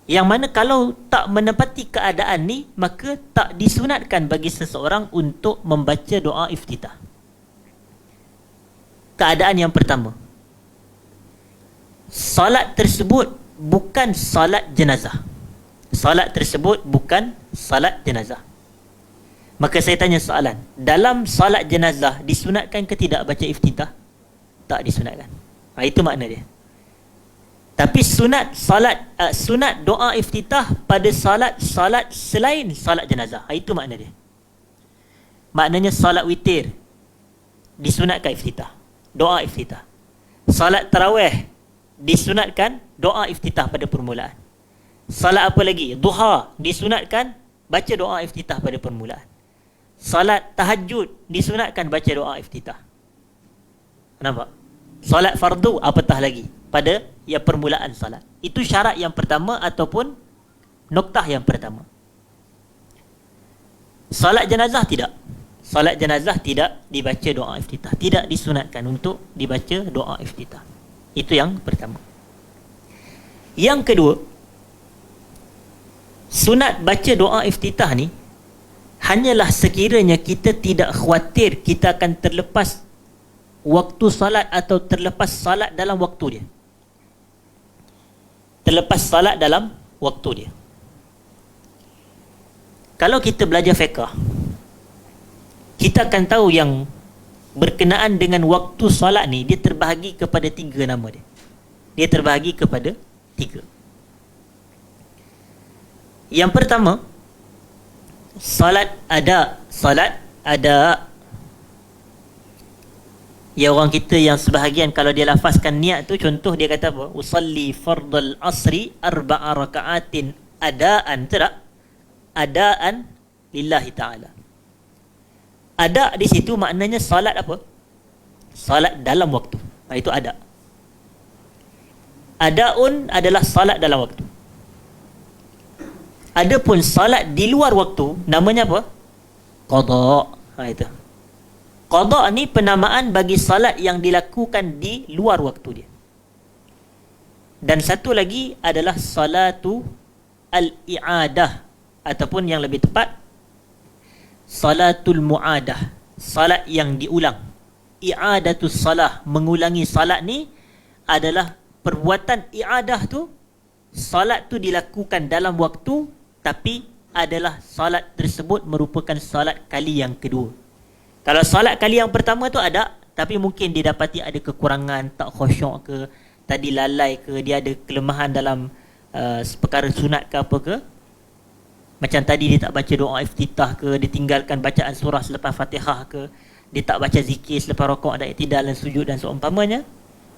Yang mana kalau tak menepati keadaan ni, maka tak disunatkan bagi seseorang untuk membaca doa iftitah. Keadaan yang pertama, salat tersebut bukan salat jenazah. Salat tersebut bukan salat jenazah. Maka saya tanya soalan, dalam salat jenazah disunatkan ke tidak baca iftitah? Tak disunatkan. Itu makna dia. Tapi sunat doa iftitah pada salat selain salat jenazah. Itu makna dia. Maknanya salat witir disunatkan iftitah, doa iftitah. Salat tarawih disunatkan doa iftitah pada permulaan. Salat apa lagi? Duha disunatkan baca doa iftitah pada permulaan. Salat tahajud disunatkan baca doa iftitah. Nampak? Salat fardu apatah lagi pada yang permulaan salat. Itu syarat yang pertama ataupun noktah yang pertama. Salat jenazah tidak. Salat jenazah tidak dibaca doa iftitah. Tidak disunatkan untuk dibaca doa iftitah. Itu yang pertama. Yang kedua, sunat baca doa iftitah ni hanyalah sekiranya kita tidak khawatir kita akan terlepas waktu salat atau terlepas salat dalam waktu dia. Terlepas salat dalam waktu dia. Kalau kita belajar fiqh, kita akan tahu yang berkenaan dengan waktu salat ni, dia terbahagi kepada 3 nama dia. Dia terbahagi kepada 3. Yang pertama, salat ada. Salat ada. Ya, orang kita yang sebahagian kalau dia lafazkan niat tu, contoh dia kata apa? Usalli fardal asri 4 raka'atin adaan. Tak? Adaan lillahi ta'ala. Ada di situ maknanya salat apa? Salat dalam waktu. Itu ada. Adaun adalah salat dalam waktu. Adapun salat di luar waktu, namanya apa? Qada. Itu. Qada ni penamaan bagi salat yang dilakukan di luar waktu dia. Dan satu lagi adalah salatu al-i'adah, ataupun yang lebih tepat salatul mu'adah, salat yang diulang. I'adatus salah, mengulangi salat ni adalah perbuatan i'adah tu. Salat tu dilakukan dalam waktu, tapi adalah salat tersebut merupakan salat kali yang kedua. Kalau salat kali yang pertama tu ada, tapi mungkin didapati ada kekurangan, tak khusyuk ke, tadi lalai ke, dia ada kelemahan dalam perkara sunat ke apa ke. Macam tadi dia tak baca doa iftitah ke, dia tinggalkan bacaan surah selepas Fatihah ke, dia tak baca zikir selepas rakaat dan i'tidal dan sujud dan seumpamanya.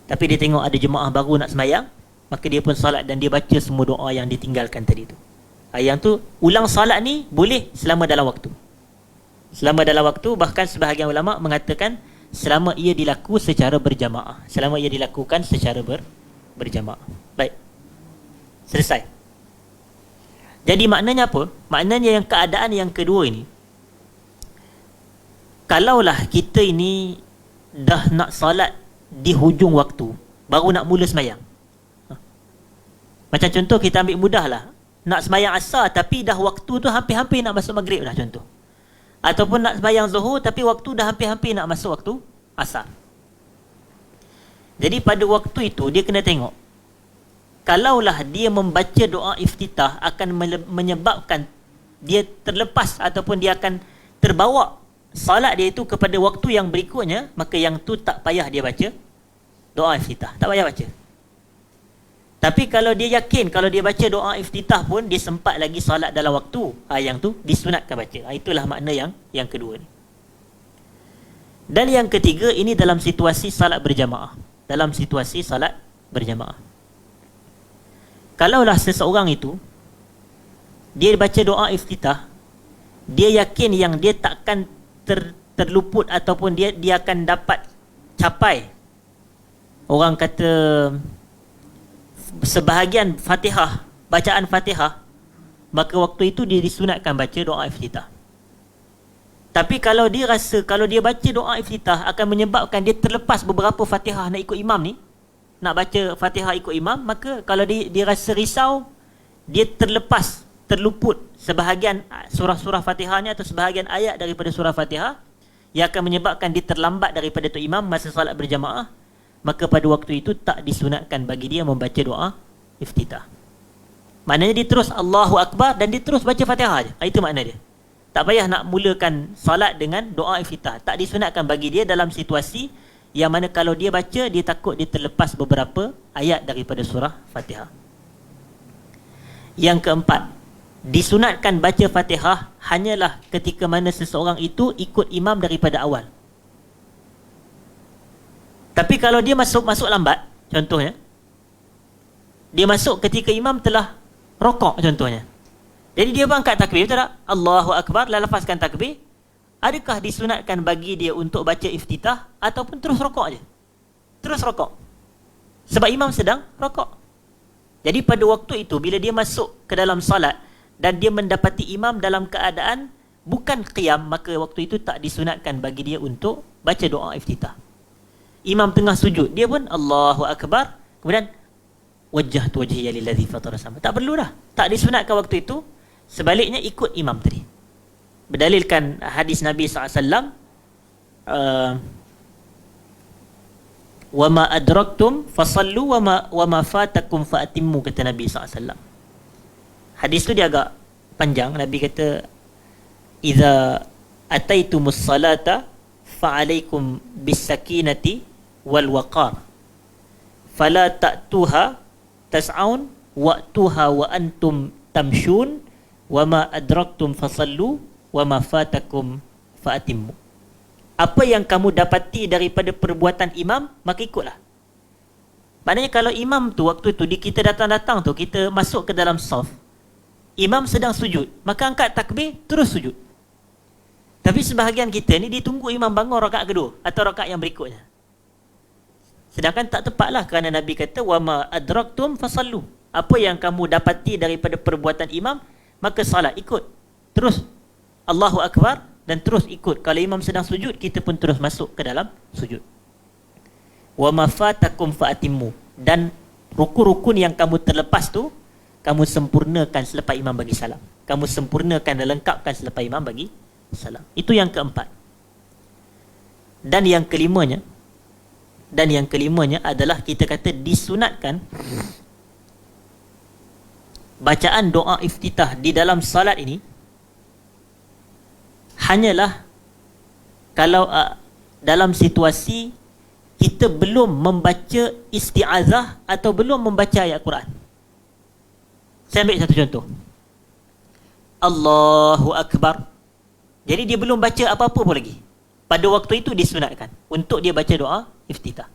Tapi dia tengok ada jemaah baru nak sembahyang, maka dia pun salat dan dia baca semua doa yang ditinggalkan tadi tu. Yang tu, ulang salat ni boleh selama dalam waktu. Selama dalam waktu, bahkan sebahagian ulama mengatakan selama ia dilakukan secara berjamaah. Selama ia dilakukan secara berjamaah. Baik. Selesai. Jadi maknanya apa? Maknanya yang keadaan yang kedua ini, kalaulah kita ini dah nak salat di hujung waktu, baru nak mula semayang. Macam contoh kita ambil mudah lah. Nak semayang asar tapi dah waktu tu hampir-hampir nak masuk maghrib dah contoh. Ataupun nak semayang zuhur tapi waktu dah hampir-hampir nak masuk waktu asar. Jadi pada waktu itu dia kena tengok, kalaulah dia membaca doa iftitah akan menyebabkan dia terlepas ataupun dia akan terbawa salat dia itu kepada waktu yang berikutnya, maka yang tu tak payah dia baca doa iftitah, tak payah baca. Tapi kalau dia yakin kalau dia baca doa iftitah pun dia sempat lagi salat dalam waktu, yang tu disunatkan baca. Itulah makna yang kedua ni. Dan yang ketiga, ini dalam situasi salat berjamaah. Dalam situasi salat berjamaah, kalaulah seseorang itu dia baca doa iftitah, dia yakin yang dia takkan terluput ataupun dia akan dapat capai, orang kata, sebahagian Fatihah, bacaan Fatihah, maka waktu itu dia disunatkan baca doa iftitah. Tapi kalau dia rasa kalau dia baca doa iftitah akan menyebabkan dia terlepas beberapa Fatihah nak ikut imam ni, nak baca Fatihah ikut imam, maka kalau dia rasa risau, dia terluput sebahagian surah-surah Fatihahnya atau sebahagian ayat daripada surah Fatihah yang akan menyebabkan dia terlambat daripada tu imam masa salat berjamaah, maka pada waktu itu tak disunatkan bagi dia membaca doa iftitah. Maknanya dia terus Allahu Akbar dan dia terus baca Fatihah je. Itu makna dia. Tak payah nak mulakan salat dengan doa iftitah. Tak disunatkan bagi dia dalam situasi yang mana kalau dia baca, dia takut dia terlepas beberapa ayat daripada surah Fatihah. Yang keempat, disunatkan baca Fatihah hanyalah ketika mana seseorang itu ikut imam daripada awal. Tapi kalau dia masuk lambat, contohnya, dia masuk ketika imam telah rokok contohnya. Jadi dia angkat takbir, betul tak? Allahu Akbar, lafazkan takbir. Adakah disunatkan bagi dia untuk baca iftitah ataupun terus rokok je? Terus rokok. Sebab imam sedang rokok. Jadi pada waktu itu bila dia masuk ke dalam salat dan dia mendapati imam dalam keadaan bukan qiyam, maka waktu itu tak disunatkan bagi dia untuk baca doa iftitah. Imam tengah sujud, dia pun Allahu Akbar, kemudian wajjahtu wajhiya lillazi fatara sama. Tak perlu dah. Tak disunatkan waktu itu. Sebaliknya ikut imam tadi. Berdalilkan hadis Nabi SAW, wa ma adraktum fasallu wa ma fatakum faatimmu, kata Nabi SAW. Hadis tu dia agak panjang. Nabi kata, idza ataitumus salata fa'alaikum bis sakinati wal waqar fala ta'tuha tas'aun wa'tuha wa antum tamshun wa ma adraktum fasallu wa ma fatakum fa'atimmu. Apa yang kamu dapati daripada perbuatan imam, maka ikutlah. Maknanya kalau imam tu waktu tu kita datang-datang tu, kita masuk ke dalam saf, imam sedang sujud, maka angkat takbir terus sujud. Tapi sebahagian kita ni ditunggu imam bangun rakaat kedua atau rakaat yang berikutnya. Sedangkan tak tepatlah, kerana Nabi kata wa ma adraktum fasallu. Apa yang kamu dapati daripada perbuatan imam, maka salat, ikut. Terus Allahu Akbar dan terus ikut. Kalau imam sedang sujud, kita pun terus masuk ke dalam sujud. Wa ma fatakum fa'atimmu. Dan rukun-rukun yang kamu terlepas tu, kamu sempurnakan selepas imam bagi salam. Kamu sempurnakan dan lengkapkan selepas imam bagi salam. Itu yang keempat. Dan yang kelimanya adalah kita kata disunatkan bacaan doa iftitah di dalam salat ini hanyalah kalau dalam situasi kita belum membaca isti'azah atau belum membaca ayat Quran. Saya ambil satu contoh. Allahu Akbar. Jadi dia belum baca apa-apa pun lagi. Pada waktu itu disunatkan untuk dia baca doa iftitah.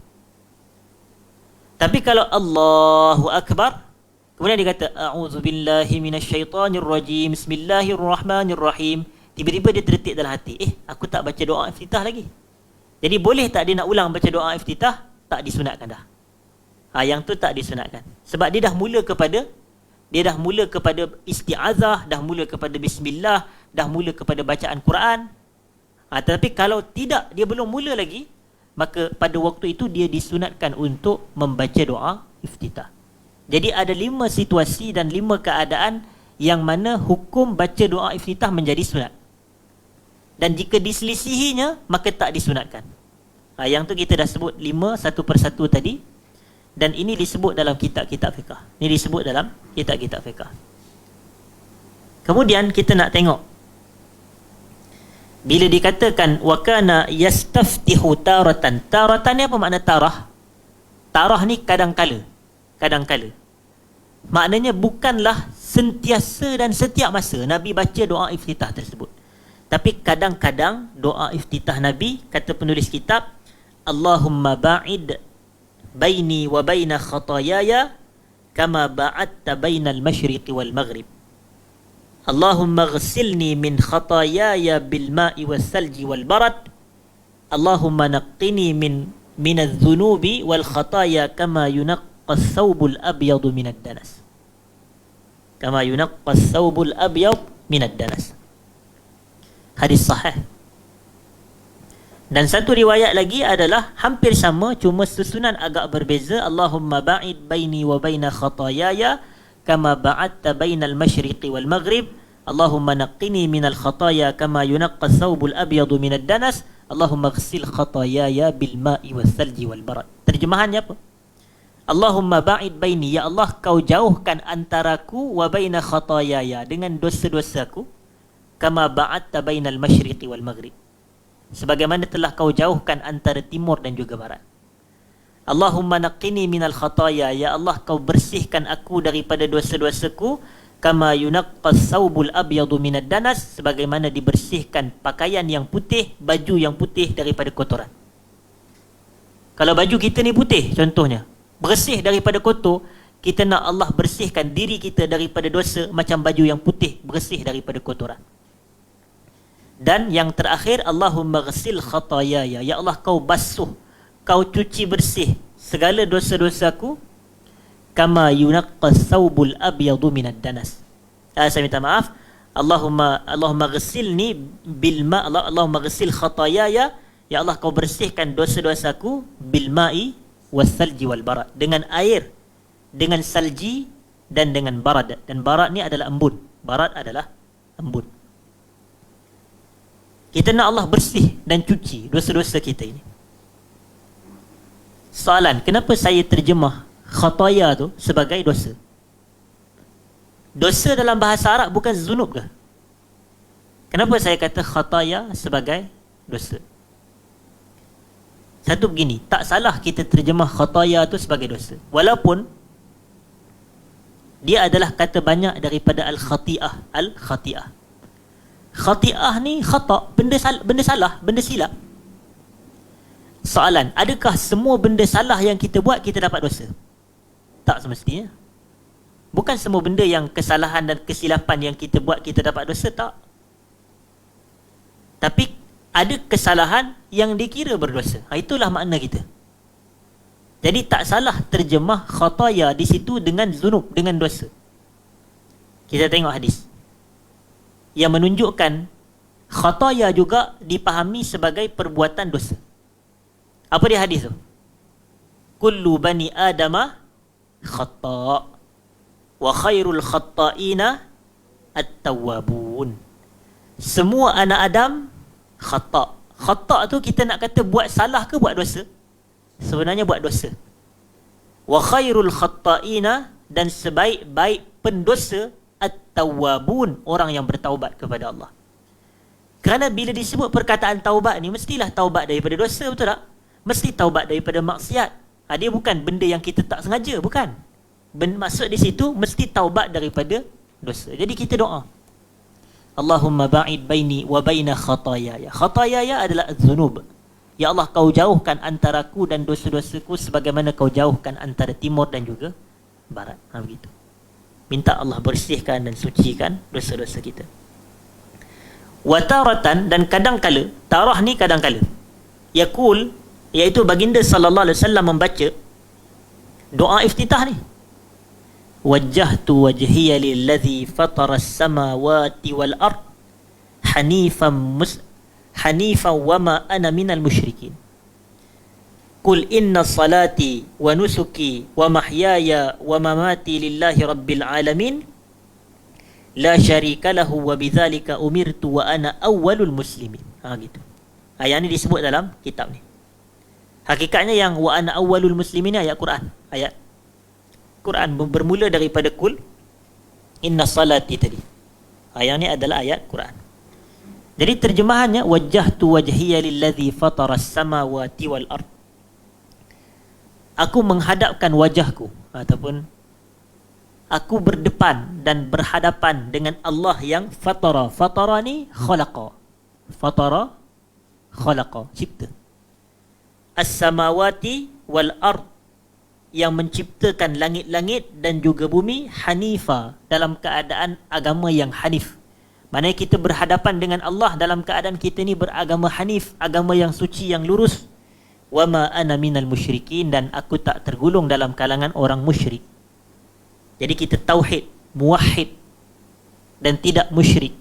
Tapi kalau Allahu Akbar, kemudian dia kata a'udzubillahi minasyaitonirrajim, bismillahirrahmanirrahim, tiba-tiba dia terdetik dalam hati, aku tak baca doa iftitah lagi. Jadi boleh tak dia nak ulang baca doa iftitah? Tak disunatkan dah. Yang tu tak disunatkan. Sebab dia dah mula kepada isti'azah, dah mula kepada bismillah, dah mula kepada bacaan Quran. Tetapi kalau tidak, dia belum mula lagi, maka pada waktu itu dia disunatkan untuk membaca doa iftitah. Jadi ada 5 situasi dan 5 keadaan yang mana hukum baca doa iftitah menjadi sunat. Dan jika diselisihinya, maka tak disunatkan. Yang tu kita dah sebut 5 satu persatu tadi. Dan ini disebut dalam kitab-kitab fiqh. Ini disebut dalam kitab-kitab fiqh. Kemudian kita nak tengok, bila dikatakan wa kana yastaftihu taratan. Taratan ni apa makna tarah? Tarah ni kadang-kala. Kadang-kala. Maknanya bukanlah sentiasa dan setiap masa Nabi baca doa iftitah tersebut. Tapi kadang-kadang doa iftitah Nabi, kata penulis kitab, Allahumma ba'id baini wa baina khatayaya kama ba'adta bainal masyriqi wal maghrib. Allahumma ghsilni min khatayaya bil ma'i was salji wal barad. Allahumma naqqini min adh-dhunubi wal khataya kama yunaqqa as-thawbul abyadu min ad-danas. Kama yunaqqa as-thawbul abyad min ad-danas. Hadis sahih. Dan satu riwayat lagi adalah hampir sama, cuma susunan agak berbeza. Allahumma ba'id baini wa baina khatayaya kama ba'adta bainal masyriqi wal maghrib. Allahumma naqqini minal khataya kama yunaqqa as-thawbul abyadu minad danas. Allahumma ghsil khatayaya bil ma'i was salji wal barad. Terjemahannya apa? Allahumma ba'id baini, ya Allah kau jauhkan antaraku wa baina khatayaya, dengan dosa-dosaku, kama ba'adta bainal masyriqi wal maghrib, sebagaimana telah kau jauhkan antara timur dan juga barat. Allahumma naqqini minal khataya, ya Allah kau bersihkan aku daripada dosa-dosaku, kama yunaqqas thawbul abyadu minad danas, sebagaimana dibersihkan pakaian yang putih, baju yang putih daripada kotoran. Kalau baju kita ni putih contohnya, bersih daripada kotor, kita nak Allah bersihkan diri kita daripada dosa macam baju yang putih bersih daripada kotoran. Dan yang terakhir, Allahumma ghsil khatayaya, ya Allah kau basuh, kau cuci bersih segala dosa-dosaku, kama yunaqqas thawbul abyadu minad danas. Saya minta maaf, Allahumma ghsilni bil ma, Allahumma ghsil khatayaya, ya Allah kau bersihkan dosa-dosaku bil ma'i was salji wal barad, dengan air, dengan salji dan dengan barad. Dan barad ni adalah embun, barad adalah embun. Kita nak Allah bersih dan cuci dosa-dosa kita ini. Soalan, kenapa saya terjemah khataya tu sebagai dosa? Dosa dalam bahasa Arab bukan zunub ke? Kenapa saya kata khataya sebagai dosa? Satu begini, tak salah kita terjemah khataya tu sebagai dosa, walaupun dia adalah kata banyak daripada al-khati'ah. Al-khati'ah, khati'ah ni khata', benda salah, benda silap. Soalan, adakah semua benda salah yang kita buat kita dapat dosa? Tak semestinya. Bukan semua benda yang kesalahan dan kesilapan yang kita buat kita dapat dosa, tak. Tapi ada kesalahan yang dikira berdosa. Itulah makna kita. Jadi tak salah terjemah khataya di situ dengan zunub, dengan dosa. Kita tengok hadis yang menunjukkan khataya juga dipahami sebagai perbuatan dosa. Apa dia hadis tu? Kullu bani adama khata' wa khairul khata'ina at-tawwabun. Semua anak Adam khata'. Khata' tu kita nak kata buat salah ke buat dosa? Sebenarnya buat dosa. Wa khairul khata'ina, dan sebaik-baik pendosa, at-tawwabun, orang yang bertaubat kepada Allah. Kerana bila disebut perkataan taubat ni, mestilah taubat daripada dosa, betul tak? Mesti taubat daripada maksiat. Dia bukan benda yang kita tak sengaja, bukan. Maksud di situ mesti taubat daripada dosa. Jadi kita doa, Allahumma ba'id baini wa baina khatayaya. Khatayaya adalah az-zunub. Ya Allah kau jauhkan antaraku dan dosa-dosaku sebagaimana kau jauhkan antara timur dan juga barat. Begitu. Minta Allah bersihkan dan sucikan dosa-dosa kita. Wataratan, dan kadang-kala, tarah ni kadang-kala. Yaqul, iaitu baginda sallallahu alaihi wasallam membaca doa iftitah ni. Wajjahtu wajhiya lilladzi fatara as-samawati wal ard hanifan wa ma ana minal musyrikin. Qul inna salati wa nusuki wa mahyaya wa mamati lillahi rabbil alamin la syarika lahu wa bidzalika umirtu wa ana awwalul muslimin. Gitu. Ayat ni disebut dalam kitab ni. Hakikatnya yang wa ana awwalul muslimin ni ayat Quran. Ayat Quran bermula daripada kul inna salati tadi. Ayat ni adalah ayat Quran. Jadi terjemahannya wajjahtu wajhiya lilladzi fatara as-samawati wal ard. Aku menghadapkan wajahku ataupun aku berdepan dan berhadapan dengan Allah yang fatara. Fatara ni khalaqa. Fatara khalaqa, cipta. As-samawati wal ard, yang menciptakan langit-langit dan juga bumi, hanifa, dalam keadaan agama yang hanif. Maksudnya kita berhadapan dengan Allah dalam keadaan kita ni beragama hanif, agama yang suci, yang lurus. Wa ma ana minal musyrikin, dan aku tak tergolong dalam kalangan orang musyrik. Jadi kita tauhid, muwahhid dan tidak musyrik.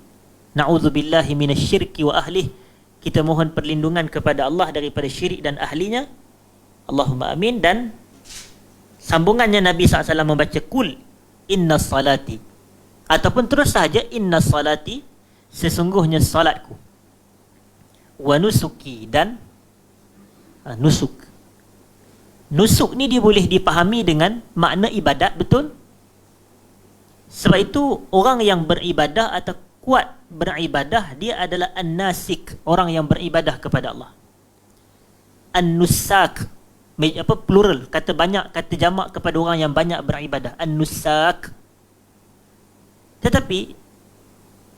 Na'udzubillahi minasyirki wa ahlih. Kita mohon perlindungan kepada Allah daripada syirik dan ahlinya. Allahumma amin. Dan sambungannya Nabi SAW membaca kul inna salati, ataupun terus sahaja inna salati, sesungguhnya salatku, wa nusuki, dan nusuk. Nusuk ni dia boleh dipahami dengan makna ibadat, betul? Sebab itu orang yang beribadah atau kuat beribadah, dia adalah an-nasik, orang yang beribadah kepada Allah. An-nusak, plural, kata banyak, kata jamak kepada orang yang banyak beribadah, an-nusak. Tetapi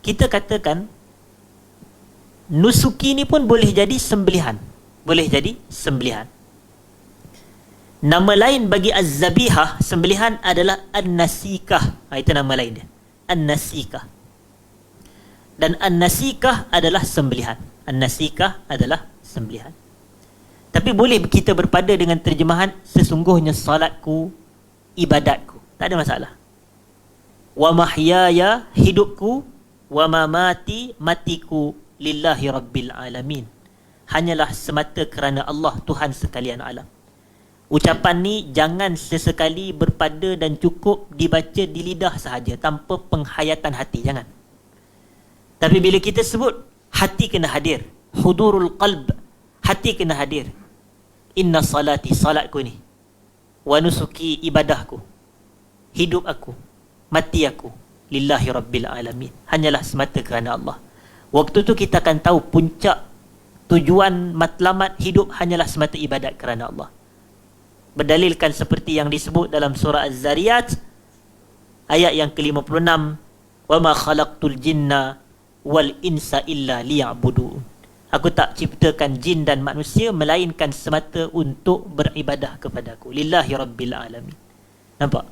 kita katakan nusuki ni pun boleh jadi sembelihan, boleh jadi sembelihan. Nama lain bagi az-zabihah, sembelihan, adalah an-nasikah. Itu nama lain dia, an-nasikah. Dan an-nasikah adalah sembelihan. An-nasikah adalah sembelihan. Tapi boleh kita berpada dengan terjemahan sesungguhnya salatku, ibadatku. Tak ada masalah. Wa mahyaya, hidupku, wa mamati, matiku, lillahi rabbil alamin. Hanyalah semata kerana Allah, Tuhan sekalian alam. Ucapan ni jangan sesekali berpada dan cukup dibaca di lidah sahaja tanpa penghayatan hati, jangan. Tapi bila kita sebut, hati kena hadir. Hudurul qalb, hati kena hadir. Inna salati, salatku ni, wa nusuki, ibadahku, hidup aku, mati aku, lillahi rabbil alamin, hanyalah semata kerana Allah. Waktu tu kita akan tahu puncak tujuan matlamat hidup hanyalah semata ibadat kerana Allah. Berdalilkan seperti yang disebut dalam surah Az-Zariyat ayat yang ke-56, wa ma khalaqtul jinna wal insa illa liya'budun. Aku tak ciptakan jin dan manusia melainkan semata untuk beribadah kepadaku, lillahi rabbil alamin. Nampak?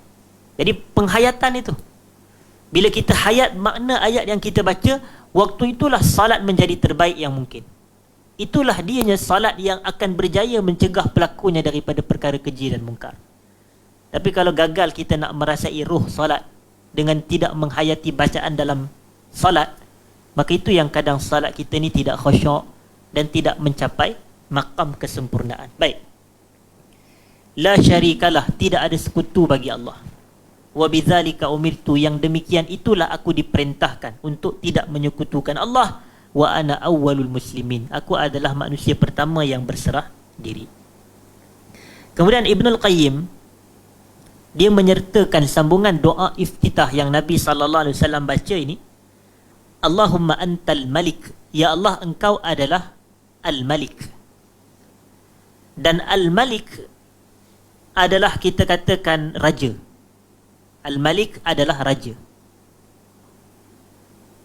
Jadi penghayatan itu, bila kita hayat makna ayat yang kita baca, waktu itulah salat menjadi terbaik yang mungkin. Itulah dianya salat yang akan berjaya mencegah pelakunya daripada perkara keji dan mungkar. Tapi kalau gagal kita nak merasai ruh salat dengan tidak menghayati bacaan dalam salat, maka itu yang kadang salat kita ni tidak khusyuk dan tidak mencapai maqam kesempurnaan. Baik. La syarikalah, tidak ada sekutu bagi Allah. Wa bidzalika umirtu, yang demikian itulah aku diperintahkan untuk tidak menyekutukan Allah. Wa ana awwalul muslimin, aku adalah manusia pertama yang berserah diri. Kemudian Ibnul Qayyim dia menyertakan sambungan doa iftitah yang Nabi sallallahu alaihi wasallam baca ini. Allahumma antal malik, ya Allah engkau adalah al-malik. Dan al-malik adalah kita katakan raja. Al-malik adalah raja.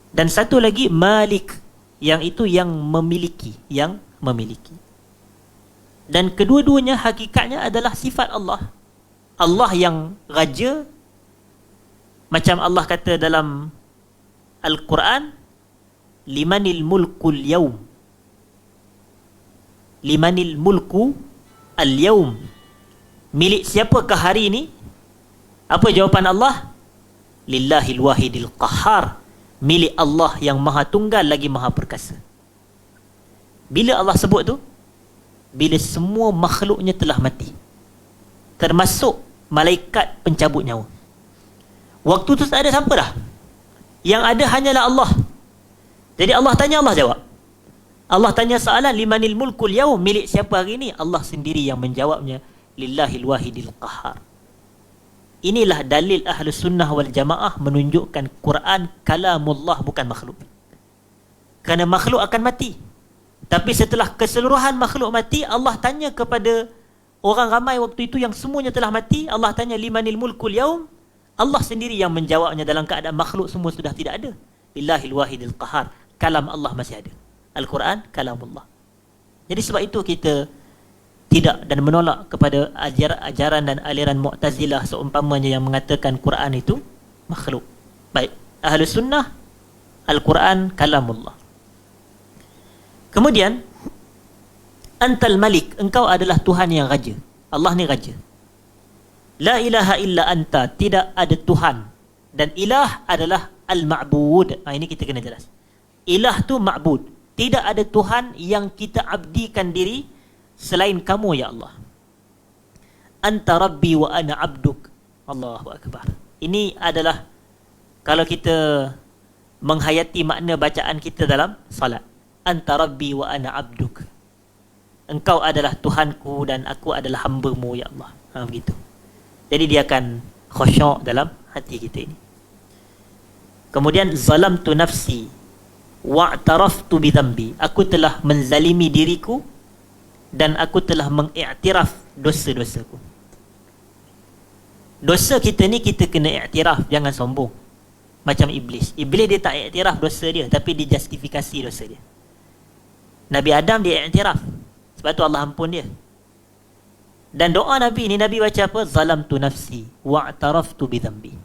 Dan satu lagi malik, yang itu yang memiliki, yang memiliki. Dan kedua-duanya hakikatnya adalah sifat Allah. Allah yang raja, macam Allah kata dalam Al-Quran, limanil mulkul yaum, limanil mulku al-yawm, milik siapakah hari ini? Apa jawapan Allah? Lillahil wahidil qahhar, milik Allah yang maha tunggal lagi maha perkasa. Bila Allah sebut tu, bila semua makhluknya telah mati, termasuk malaikat pencabut nyawa. Waktu tu tak ada siapa dah. Yang ada hanyalah Allah. Jadi Allah tanya, Allah jawab. Allah tanya soalan, limanil mulkul yaum, milik siapa hari ini? Allah sendiri yang menjawabnya, lillahil wahidil qahhar. Inilah dalil Ahlus Sunnah wal Jamaah menunjukkan Quran kalamullah, bukan makhluk. Kerana makhluk akan mati. Tapi setelah keseluruhan makhluk mati, Allah tanya kepada orang ramai waktu itu yang semuanya telah mati, Allah tanya limanil mulkul yaum, Allah sendiri yang menjawabnya dalam keadaan makhluk semua sudah tidak ada. Lillahil wahidil qahhar, kalam Allah masih ada. Al-Quran kalamullah. Jadi sebab itu kita tidak dan menolak kepada ajaran dan aliran Mu'tazilah seumpamanya yang mengatakan Quran itu makhluk. Baik, Ahlus Sunnah, Al-Quran kalamullah. Kemudian, Antal Malik, engkau adalah Tuhan yang raja. Allah ni raja. La ilaha illa anta, tidak ada Tuhan. Dan ilah adalah al-ma'bud. Ini kita kena jelas. Ilah tu ma'bud. Tidak ada Tuhan yang kita abdikan diri selain kamu, ya Allah. Anta Rabbi wa ana abduk. Allahu Akbar. Ini adalah kalau kita menghayati makna bacaan kita dalam salat. Anta Rabbi wa ana abduk. Engkau adalah Tuhanku dan aku adalah hamba-Mu, ya Allah. Begitu. Jadi dia akan khusyuk dalam hati kita ini. Kemudian zalamtu nafsi wa'taraftu bidhanbi, aku telah menzalimi diriku dan aku telah mengiktiraf dosa-dosaku. Dosa kita ni kita kena iktiraf, jangan sombong. Macam iblis. Iblis dia tak iktiraf dosa dia, tapi dia justifikasi dosa dia. Nabi Adam dia iktiraf, sebab tu Allah ampun dia. Dan doa Nabi ni, Nabi baca apa? Zalamtu nafsi wa'taraftu bidhanbi.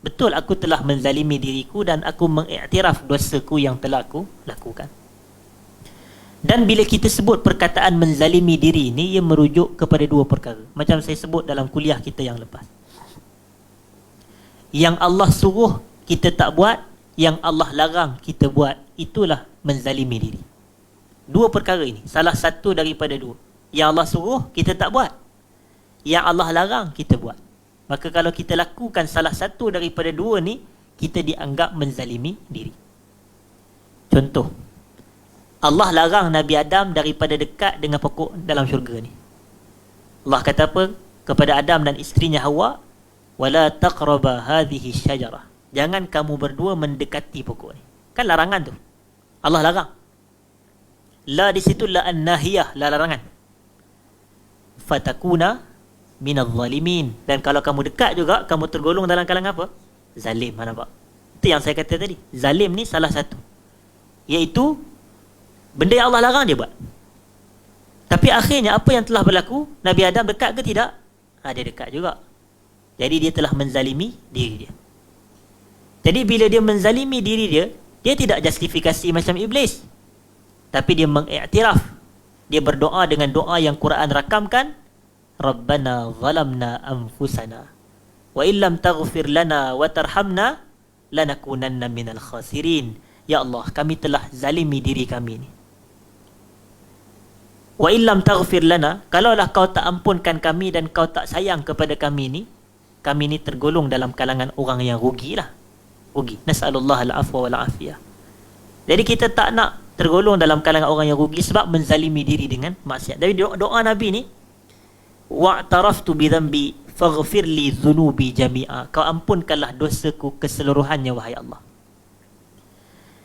Betul, aku telah menzalimi diriku dan aku mengiktiraf dosaku yang telah aku lakukan. Dan bila kita sebut perkataan menzalimi diri ini, ia merujuk kepada dua perkara. Macam saya sebut dalam kuliah kita yang lepas. Yang Allah suruh kita tak buat, yang Allah larang kita buat, itulah menzalimi diri. Dua perkara ini, salah satu daripada dua. Yang Allah suruh kita tak buat, yang Allah larang kita buat. Maka kalau kita lakukan salah satu daripada dua ni, kita dianggap menzalimi diri. Contoh, Allah larang Nabi Adam daripada dekat dengan pokok dalam syurga ni. Allah kata apa kepada Adam dan isterinya Hawa? Wala taqraba hadhihi syajarah. Jangan kamu berdua mendekati pokok ni. Kan larangan tu. Allah larang. La di situ la an-nahiyah, la larangan. Fatakuna minal zalimin, dan kalau kamu dekat juga kamu tergolong dalam kalangan apa? Zalim. Nampak? Itu yang saya kata tadi. Zalim ni salah satu, iaitu benda yang Allah larang dia buat. Tapi akhirnya apa yang telah berlaku? Nabi Adam dekat ke tidak? Dia dekat juga. Jadi dia telah menzalimi diri dia. Jadi bila dia menzalimi diri dia, dia tidak justifikasi macam iblis, tapi dia mengiktiraf. Dia berdoa dengan doa yang Quran rakamkan, Rabbana zalamna anfusana wa illam taghfir lana wa tarhamna lanakunanna minal khasirin. Ya Allah, kami telah zalimi diri kami ni. Wa illam taghfir lana, kalaulah kau tak ampunkan kami dan kau tak sayang kepada kami ni tergolong dalam kalangan orang yang rugilah. Rugi. Nas'alullah al-afwa wal afiyah. Jadi kita tak nak tergolong dalam kalangan orang yang rugi sebab menzalimi diri dengan maksiat. Jadi doa Nabi ni, wa'taraftu bidhanbi faghfir li dhunubi jami'a, kau ampunkanlah dosaku keseluruhannya wahai Allah.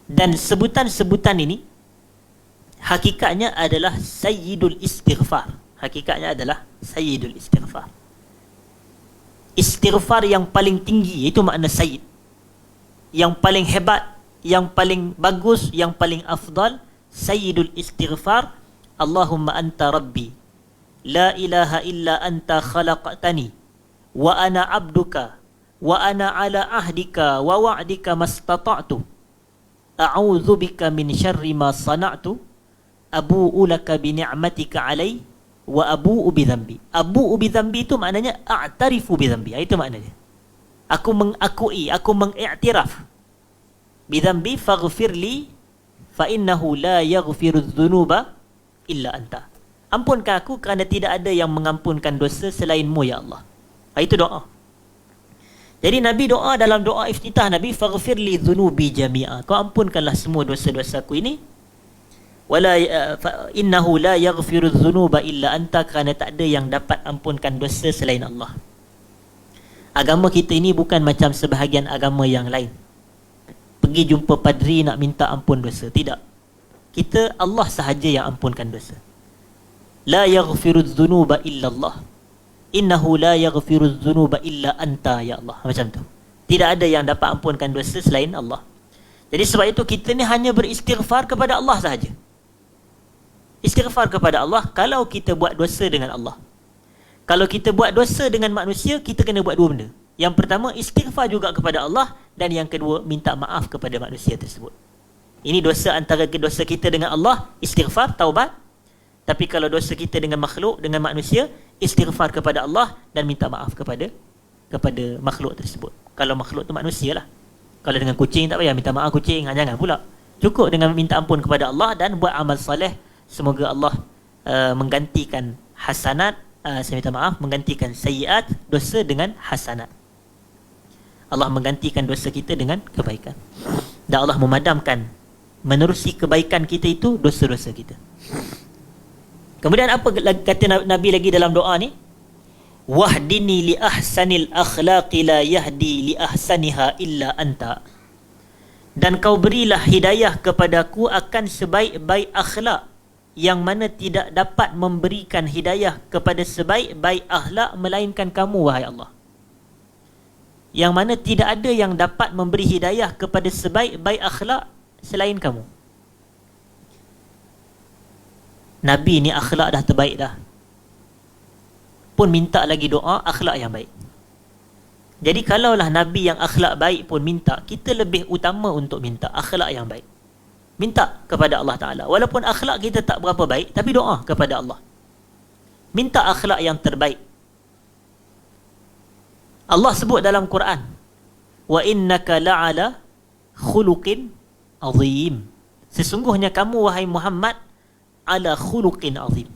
Dan sebutan-sebutan ini hakikatnya adalah sayyidul istighfar. Hakikatnya adalah sayyidul istighfar. Istighfar yang paling tinggi, itu makna sayyid. Yang paling hebat, yang paling bagus, yang paling afdal, sayyidul istighfar. Allahumma anta rabbi, la ilaha illa anta khalaqtani, wa ana abduka, wa ana ala ahdika, wa wa'dika mastata'tu, a'udzu bika min syarri ma sana'tu, abu'u laka bi ni'matika alai wa abu'u bi dhanbi. Abu'u bi dhanbi itu maknanya a'tarifu bi dhanbi. Itu maknanya. Aku mengakui, aku mengiktiraf. Bi dhanbi faghfirli fa innahu la yaghfiru dzunuba illa anta. Ampunkan aku kerana tidak ada yang mengampunkan dosa selainmu ya Allah. Itu doa. Jadi Nabi doa dalam doa iftitah Nabi, faghfirli dzunubi jami'a. Kau ampunkanlah semua dosa-dosaku ini. Wala innahu la yaghfiru dzunuba illa anta, kerana tak ada yang dapat ampunkan dosa selain Allah. Agama kita ini bukan macam sebahagian agama yang lain. Pergi jumpa padri nak minta ampun dosa. Tidak. Kita Allah sahaja yang ampunkan dosa. La yaghfiru dzunuba illa Allah. Innahu la yaghfiru dzunuba illa anta ya Allah. Macam tu. Tidak ada yang dapat ampunkan dosa selain Allah. Jadi sebab itu kita ni hanya beristighfar kepada Allah sahaja. Istighfar kepada Allah kalau kita buat dosa dengan Allah. Kalau kita buat dosa dengan manusia, kita kena buat dua benda. Yang pertama, istighfar juga kepada Allah. Dan yang kedua, minta maaf kepada manusia tersebut. Ini dosa antara dosa kita dengan Allah, istighfar, taubat. Tapi kalau dosa kita dengan makhluk, dengan manusia, istighfar kepada Allah dan minta maaf kepada makhluk tersebut. Kalau makhluk tu manusia lah. Kalau dengan kucing tak payah minta maaf kucing, jangan pula. Cukup dengan minta ampun kepada Allah dan buat amal soleh. Semoga Allah menggantikan hasanat, saya minta maaf, menggantikan sayyiat, dosa dengan hasanat. Allah menggantikan dosa kita dengan kebaikan. Dan Allah memadamkan, menerusi kebaikan kita itu, dosa-dosa kita. Kemudian apa kata Nabi lagi dalam doa ni? Wahdini li ahsanil akhlaqi la yahdi li ahsaniha illa anta. Dan kau berilah hidayah kepadaku akan sebaik-baik akhlak, yang mana tidak dapat memberikan hidayah kepada sebaik-baik akhlak melainkan kamu, wahai Allah. Yang mana tidak ada yang dapat memberi hidayah kepada sebaik-baik akhlak selain kamu. Nabi ni akhlak dah terbaik dah, pun minta lagi doa akhlak yang baik. Jadi kalaulah Nabi yang akhlak baik pun minta, kita lebih utama untuk minta akhlak yang baik. Minta kepada Allah Ta'ala. Walaupun akhlak kita tak berapa baik, tapi doa kepada Allah. Minta akhlak yang terbaik. Allah sebut dalam Quran, wa innaka la'ala khuluqin azim. Sesungguhnya kamu, wahai Muhammad, ala khuluqin azim.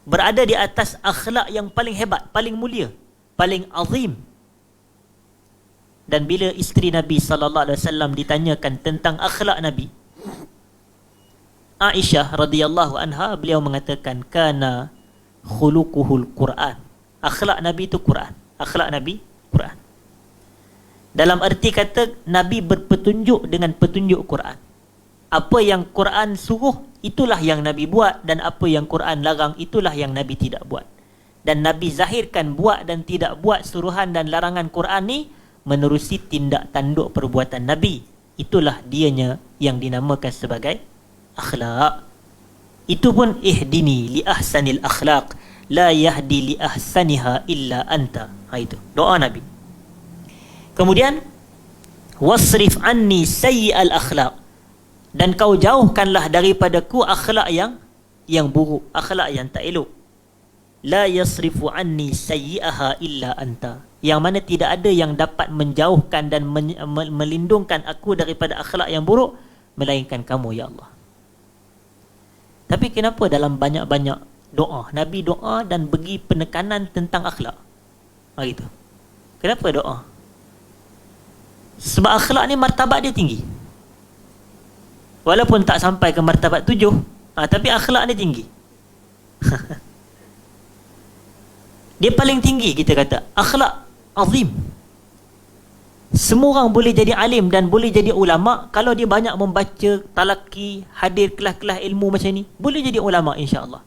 Berada di atas akhlak yang paling hebat, paling mulia, paling azim. Dan bila isteri Nabi SAW ditanyakan tentang akhlak Nabi, Aisyah radhiyallahu anha, beliau mengatakan kana khuluquhul Quran. Akhlak Nabi itu Quran. Akhlak Nabi Quran. Dalam arti kata Nabi berpetunjuk dengan petunjuk Quran. Apa yang Quran suruh, itulah yang Nabi buat, dan apa yang Quran larang, itulah yang Nabi tidak buat. Dan Nabi zahirkan buat dan tidak buat suruhan dan larangan Quran ni menerusi tindak tanduk perbuatan Nabi. Itulah dianya yang dinamakan sebagai akhlak. Itu pun ihdini li ahsanil akhlaq la yahdi li ahsaniha illa anta. Itu doa Nabi. Kemudian wasrif anni sayyi'al akhlaq, dan kau jauhkanlah daripadaku akhlak yang buruk, akhlak yang tak elok. La yasrifu anni sayyi'aha illa anta, yang mana tidak ada yang dapat menjauhkan dan melindungkan aku daripada akhlak yang buruk melainkan kamu ya Allah. Tapi kenapa dalam banyak-banyak doa Nabi doa dan bagi penekanan tentang akhlak? Gitu. Kenapa doa? Sebab akhlak ni martabat dia tinggi. Walaupun tak sampai ke martabat 7, tapi akhlak dia tinggi. Dia paling tinggi, kita kata akhlak azim. Semua orang boleh jadi alim dan boleh jadi ulama kalau dia banyak membaca, talaki, hadir kelas-kelas ilmu macam ni. Boleh jadi ulama insya-Allah.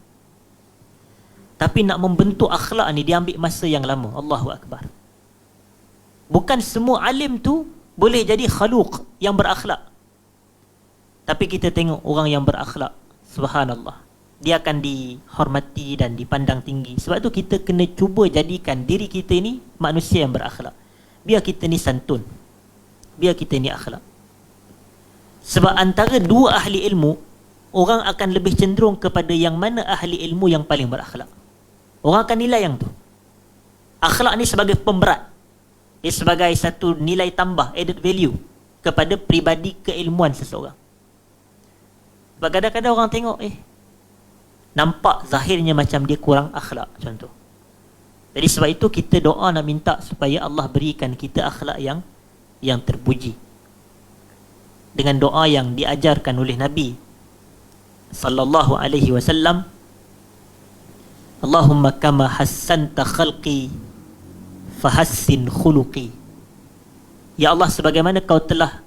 Tapi nak membentuk akhlak ni dia ambil masa yang lama. Allahu Akbar. Bukan semua alim tu boleh jadi khaluq, yang berakhlak. Tapi kita tengok orang yang berakhlak, subhanallah, dia akan dihormati dan dipandang tinggi. Sebab tu kita kena cuba jadikan diri kita ni manusia yang berakhlak. Biar kita ni santun, biar kita ni akhlak. Sebab antara dua ahli ilmu orang akan lebih cenderung kepada yang mana ahli ilmu yang paling berakhlak. Orang akan nilai yang tu. Akhlak ni sebagai pemberat. Dia sebagai satu nilai tambah, added value kepada pribadi keilmuan seseorang. Sebab kadang-kadang orang tengok, nampak zahirnya macam dia kurang akhlak, contoh. Jadi sebab itu kita doa nak minta supaya Allah berikan kita akhlak yang terpuji. Dengan doa yang diajarkan oleh Nabi sallallahu alaihi wasallam, Allahumma kama hassanta khalqi fahassin khuluqi. Ya Allah, sebagaimana kau telah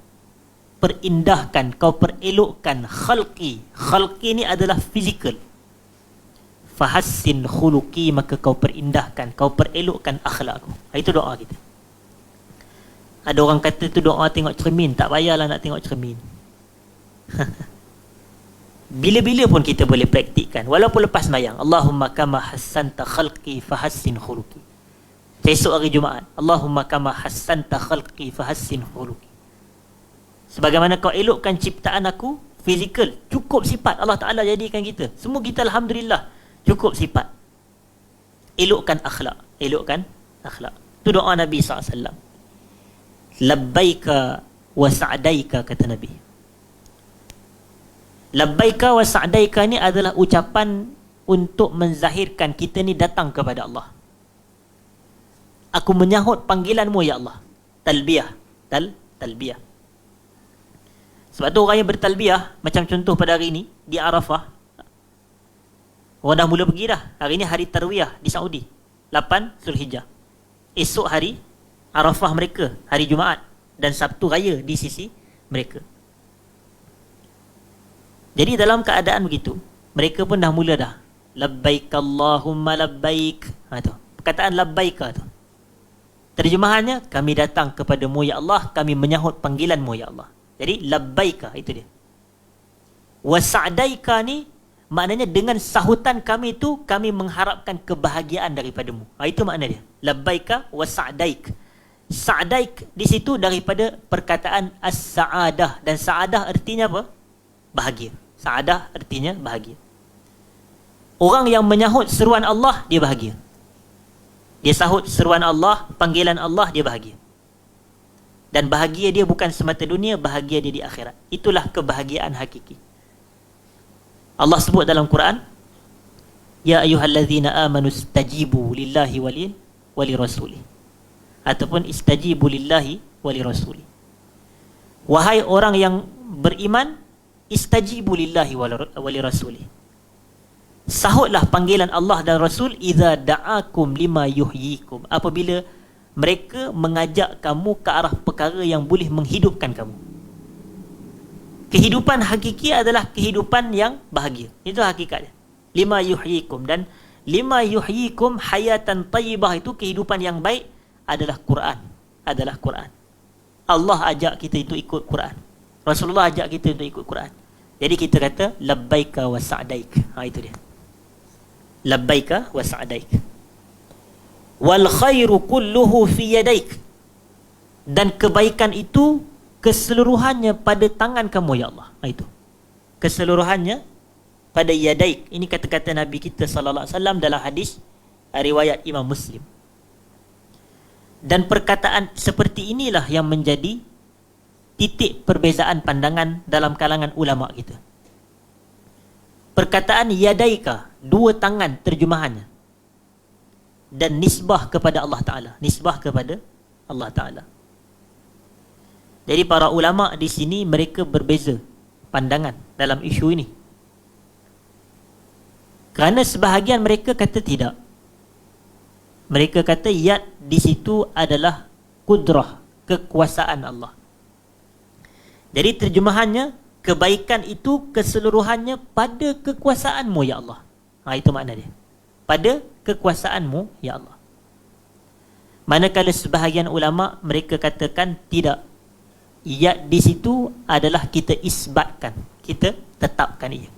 perindahkan, kau perelokkan khalqi. Khalqi ni adalah fizikal. Fahassin khuluqi, maka kau perindahkan, kau perelokkan akhlakku. Itu doa kita. Ada orang kata tu doa tengok cermin, tak payahlah nak tengok cermin. Bila-bila pun kita boleh praktikkan, walaupun lepas sembahyang. Allahumma kama hassanta khalqi fahassin khuluqi. Esok hari Jumaat, Allahumma kama hassanta khalqi fahassin khuluqi. Sebagaimana kau elokkan ciptaan aku, fizikal, cukup sifat Allah Ta'ala jadikan kita. Semua kita alhamdulillah cukup sifat. Elokkan akhlak, elokkan akhlak. Itu doa Nabi SAW. Labbaika wa sa'daika, kata Nabi. Labbaika wa sa'daika ni adalah ucapan untuk menzahirkan kita ni datang kepada Allah. Aku menyahut panggilanmu ya Allah. Talbiyah. Talbiyah. Sebab tu orang yang bertalbiyah, macam contoh pada hari ni di Arafah, orang dah mula pergi dah. Hari ni hari tarwiyah di Saudi, 8 Zulhijjah. Esok hari Arafah mereka, hari Jumaat, dan Sabtu raya di sisi mereka. Jadi dalam keadaan begitu, mereka pun dah mula dah. Labbaik Allahumma labbaik. Tu perkataan labbaika tu. Terjemahannya, kami datang kepadamu ya Allah, kami menyahut panggilanmu ya Allah. Jadi labbaika, itu dia. Wa sa'daika ni maknanya dengan sahutan kami itu, kami mengharapkan kebahagiaan daripadamu. Itu makna dia. Labbaika wa sa'daik. Sa'daik di situ daripada perkataan as-sa'adah, dan sa'adah artinya apa? Bahagia. Sa'adah artinya bahagia. Orang yang menyahut seruan Allah, dia bahagia. Dia sahut seruan Allah, panggilan Allah, dia bahagia. Dan bahagia dia bukan semata dunia, bahagia dia di akhirat. Itulah kebahagiaan hakiki. Allah sebut dalam Quran, ya ayyuhallazina amanu istajibu lillahi wali rasulih. Ataupun istajibu lillahi wali rasulih. Wahai orang yang beriman, istajibu lillahi wali rasulih. Sahutlah panggilan Allah dan Rasul idza da'akum lima yuhyikum, apabila mereka mengajak kamu ke arah perkara yang boleh menghidupkan kamu. Kehidupan hakiki adalah kehidupan yang bahagia. Itu hakikatnya. Lima yuhyikum, dan lima yuhyikum hayatan tayyibah, itu kehidupan yang baik adalah Quran. Adalah Quran. Allah ajak kita itu ikut Quran. Rasulullah ajak kita untuk ikut Quran. Jadi kita kata labbaika wa sa'daik. Itu dia. Labbaika wa sa'daik. Wal khairu kulluhu fi yadaik. Dan kebaikan itu keseluruhannya pada tangan kamu ya Allah. Itu. Keseluruhannya pada yadaik. Ini kata-kata Nabi kita sallallahu alaihi wasallam dalam hadis riwayat Imam Muslim. Dan perkataan seperti inilah yang menjadi titik perbezaan pandangan dalam kalangan ulama kita. Perkataan yadaika, dua tangan terjemahannya, dan nisbah kepada Allah Ta'ala. Nisbah kepada Allah Ta'ala. Jadi para ulama di sini mereka berbeza pandangan dalam isu ini. Kerana sebahagian mereka kata tidak. Mereka kata yad di situ adalah kudrah, kekuasaan Allah. Jadi terjemahannya, kebaikan itu keseluruhannya pada kekuasaanmu ya Allah. Itu makna dia. Pada kekuasaanmu ya Allah. Manakala sebahagian ulama mereka katakan tidak. Ya di situ adalah kita isbatkan, kita tetapkan ia.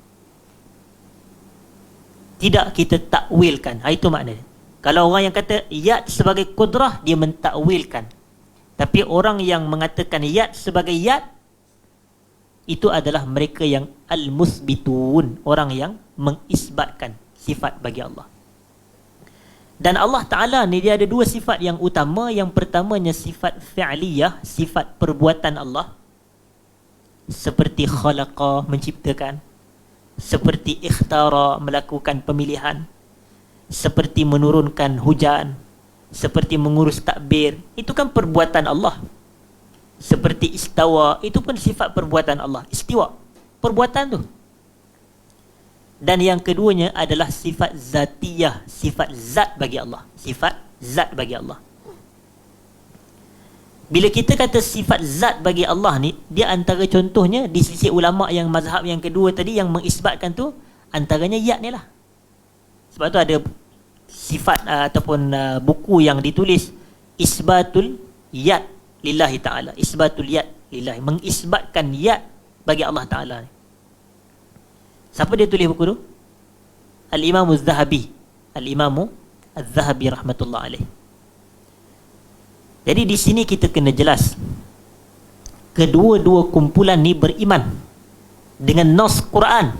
Tidak kita takwilkan. Itu makna dia. Kalau orang yang kata yad sebagai kudrah, dia mentakwilkan. Tapi orang yang mengatakan yad sebagai yad, itu adalah mereka yang al-musbitun, orang yang mengisbatkan sifat bagi Allah. Dan Allah Ta'ala ni dia ada dua sifat yang utama. Yang pertamanya sifat fi'liyah, sifat perbuatan Allah, seperti khalaqa, menciptakan, seperti ikhtara, melakukan pemilihan, seperti menurunkan hujan, seperti mengurus takbir. Itu kan perbuatan Allah. Seperti istawa, itu pun sifat perbuatan Allah. Istiwa, perbuatan tu. Dan yang keduanya adalah sifat zatiyah, sifat zat bagi Allah. Sifat zat bagi Allah. Bila kita kata sifat zat bagi Allah ni, dia antara contohnya di sisi ulama' yang mazhab yang kedua tadi yang mengisbatkan tu, antaranya yad ni lah. Sebab tu ada sifat ataupun buku yang ditulis isbatul yad lillahi ta'ala. Isbatul yad lillahi, mengisbatkan yad bagi Allah Ta'ala ni. Siapa dia tulis buku tu? Al-Imam Az-Zahabi. Al-Imam Az-Zahabi rahmatullah alaih. Jadi di sini kita kena jelas, kedua-dua kumpulan ni beriman dengan nas Quran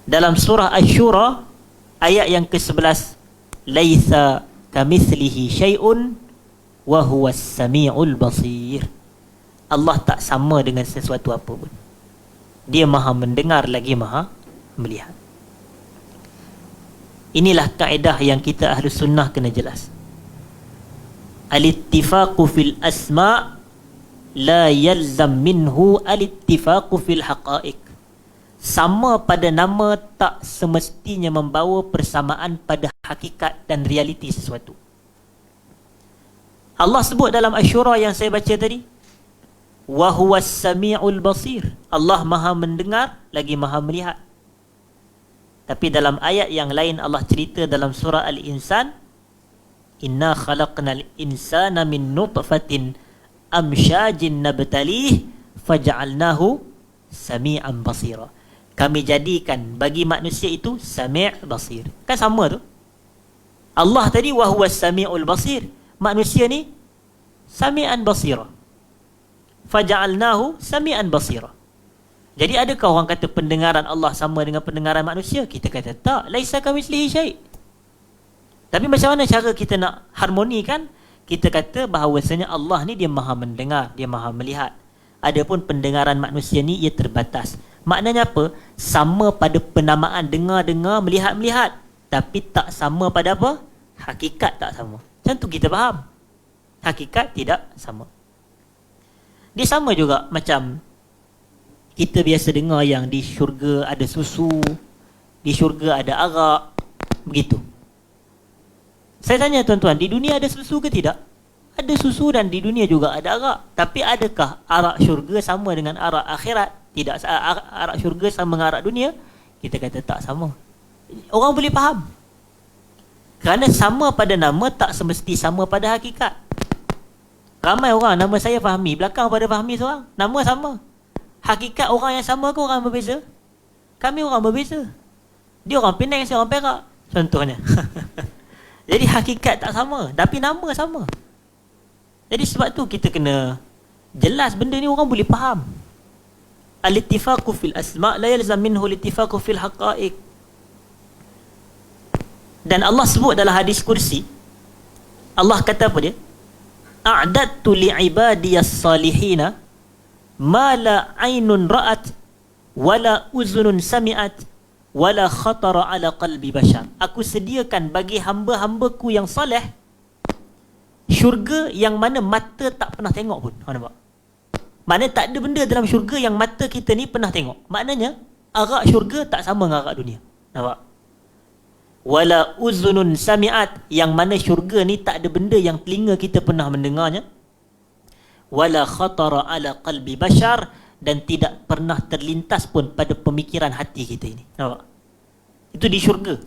dalam surah Asy-Syura ayat yang ke-11, laisa kamitslihi syai'un wa huwas samiul basir. Allah tak sama dengan sesuatu apa pun. Dia maha mendengar lagi maha melihat. Inilah kaedah yang kita ahli sunnah kena jelas. Al-ittifaqu fil asma' la yalzam minhu al-ittifaqu fil haqa'iq. Sama pada nama tak semestinya membawa persamaan pada hakikat dan realiti sesuatu. Allah sebut dalam Asy-Syura yang saya baca tadi, wa huwas samiul basir. Allah maha mendengar lagi maha melihat. Tapi dalam ayat yang lain Allah cerita dalam surah Al-Insan, inna khalaqnal insana min nutfatin amsyajin nabtalih faja'alnahu sami'an basira. Kami jadikan bagi manusia itu sami' basir. Kan sama tu. Allah tadi wa huwas sami'ul basir, manusia ni sami'an basira. Faja'alnahu sami'an basira. Jadi adakah orang kata pendengaran Allah sama dengan pendengaran manusia? Kita kata tak, laisa kamitslihi syai'. Tapi macam mana cara kita nak harmonikan? Kita kata bahawasanya Allah ni dia maha mendengar, dia maha melihat. Adapun pendengaran manusia ni ia terbatas. Maknanya apa? Sama pada penamaan dengar-dengar, melihat-melihat, tapi tak sama pada apa? Hakikat tak sama. Macam tu kita faham. Hakikat tidak sama. Dia sama juga macam kita biasa dengar yang di syurga ada susu, di syurga ada arak, begitu. Saya tanya tuan-tuan, di dunia ada susu ke tidak? Ada susu dan di dunia juga ada arak. Tapi adakah arak syurga sama dengan arak akhirat? Tidak. Arak syurga sama dengan arak dunia? Kita kata tak sama. Orang boleh faham. Kerana sama pada nama tak semesti sama pada hakikat. Ramai orang, nama saya Fahmi, belakang pada Fahmi seorang, nama sama. Hakikat orang yang sama ke orang berbeza? Kami orang berbeza. Dia orang Penang, saya orang Perak, contohnya. Jadi hakikat tak sama, tapi nama sama. Jadi sebab tu kita kena jelas benda ni orang boleh faham. Al-ittifaqu fil asma' la yalzam minhu al-ittifaqu fil haqa'iq. Dan Allah sebut dalam hadis kursi, Allah kata apa dia? A'dadtu li'ibadiyas salihina ma la aynun ra'at wala uzunun sami'at wala khatara ala qalbi bashar. Aku sediakan bagi hamba-hambaku yang saleh syurga yang mana mata tak pernah tengok pun. Nampak? Maknanya tak ada benda dalam syurga yang mata kita ni pernah tengok. Maknanya arak syurga tak sama dengan arak dunia. Nampak? Wala uzunun sami'at, yang mana syurga ni tak ada benda yang telinga kita pernah mendengarnya. Wala khatara ala qalbi bashar, dan tidak pernah terlintas pun pada pemikiran hati kita ini. Nampak? Itu di syurga.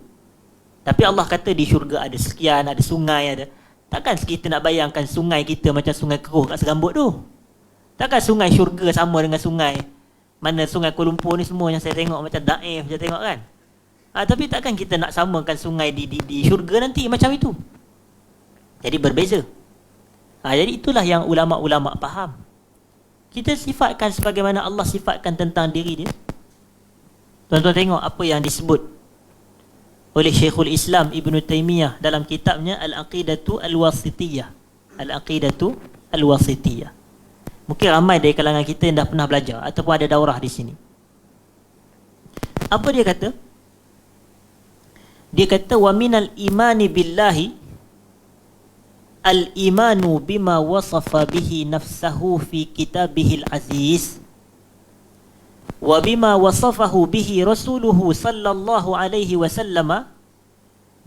Tapi Allah kata di syurga ada sekian, ada sungai, ada. Takkan kita nak bayangkan sungai kita macam sungai keruh kat Serambut tu. Takkan sungai syurga sama dengan sungai mana sungai Kuala Lumpur ni semua yang saya tengok macam daif macam tengok kan. Tapi takkan kita nak samakan sungai di syurga nanti macam itu. Jadi berbeza. Jadi itulah yang ulama-ulama faham. Kita sifatkan sebagaimana Allah sifatkan tentang diri dia. Tuan-tuan tengok apa yang disebut oleh Syekhul Islam Ibn Taymiyah dalam kitabnya Al-Aqidatu Al-Wasitiyah. Al-Aqidatu Al-Wasitiyah. Mungkin ramai dari kalangan kita yang dah pernah belajar ataupun ada daurah di sini. Apa dia kata? Dia kata wa minal imani billahi al-imanu bima wasafa bihi nafsahu fi kitabihil aziz wa bima wasafahu bihi rasuluhu sallallahu alaihi wasallam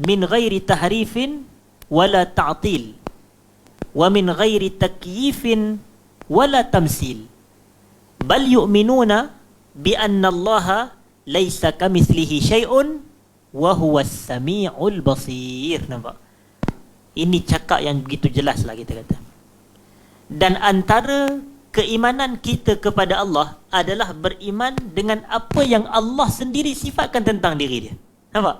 min ghairi tahrifin wala ta'til wa min ghairi takyifin wala tamsil bal yu'minuna bi anna allaha laysa kamithlihi syai'un wa huwas sami'ul basir. Nampak? Ini cakap yang begitu jelas lah kita kata. Dan antara keimanan kita kepada Allah adalah beriman dengan apa yang Allah sendiri sifatkan tentang diri dia. Nampak?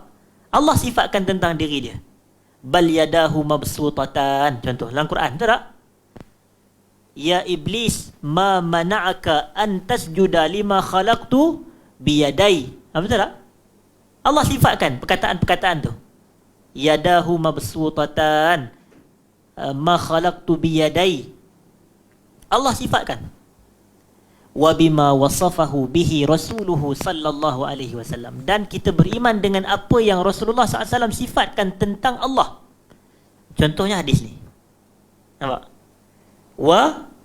Allah sifatkan tentang diri dia. Bal yadahu mabsutatan. Contoh dalam Quran, betul tak? Ya iblis, ma mana'aka an tasjuda lima khalaqtu biyadai. Betul tak? Allah sifatkan perkataan-perkataan tu. Yadahu mabsutatan, ma khalaqtu biyadai. Allah sifatkan. Wa bima wasafahu bihi rasuluhu sallallahu alaihi wasallam. Dan kita beriman dengan apa yang Rasulullah SAW sifatkan tentang Allah. Contohnya hadis ni. Nampak?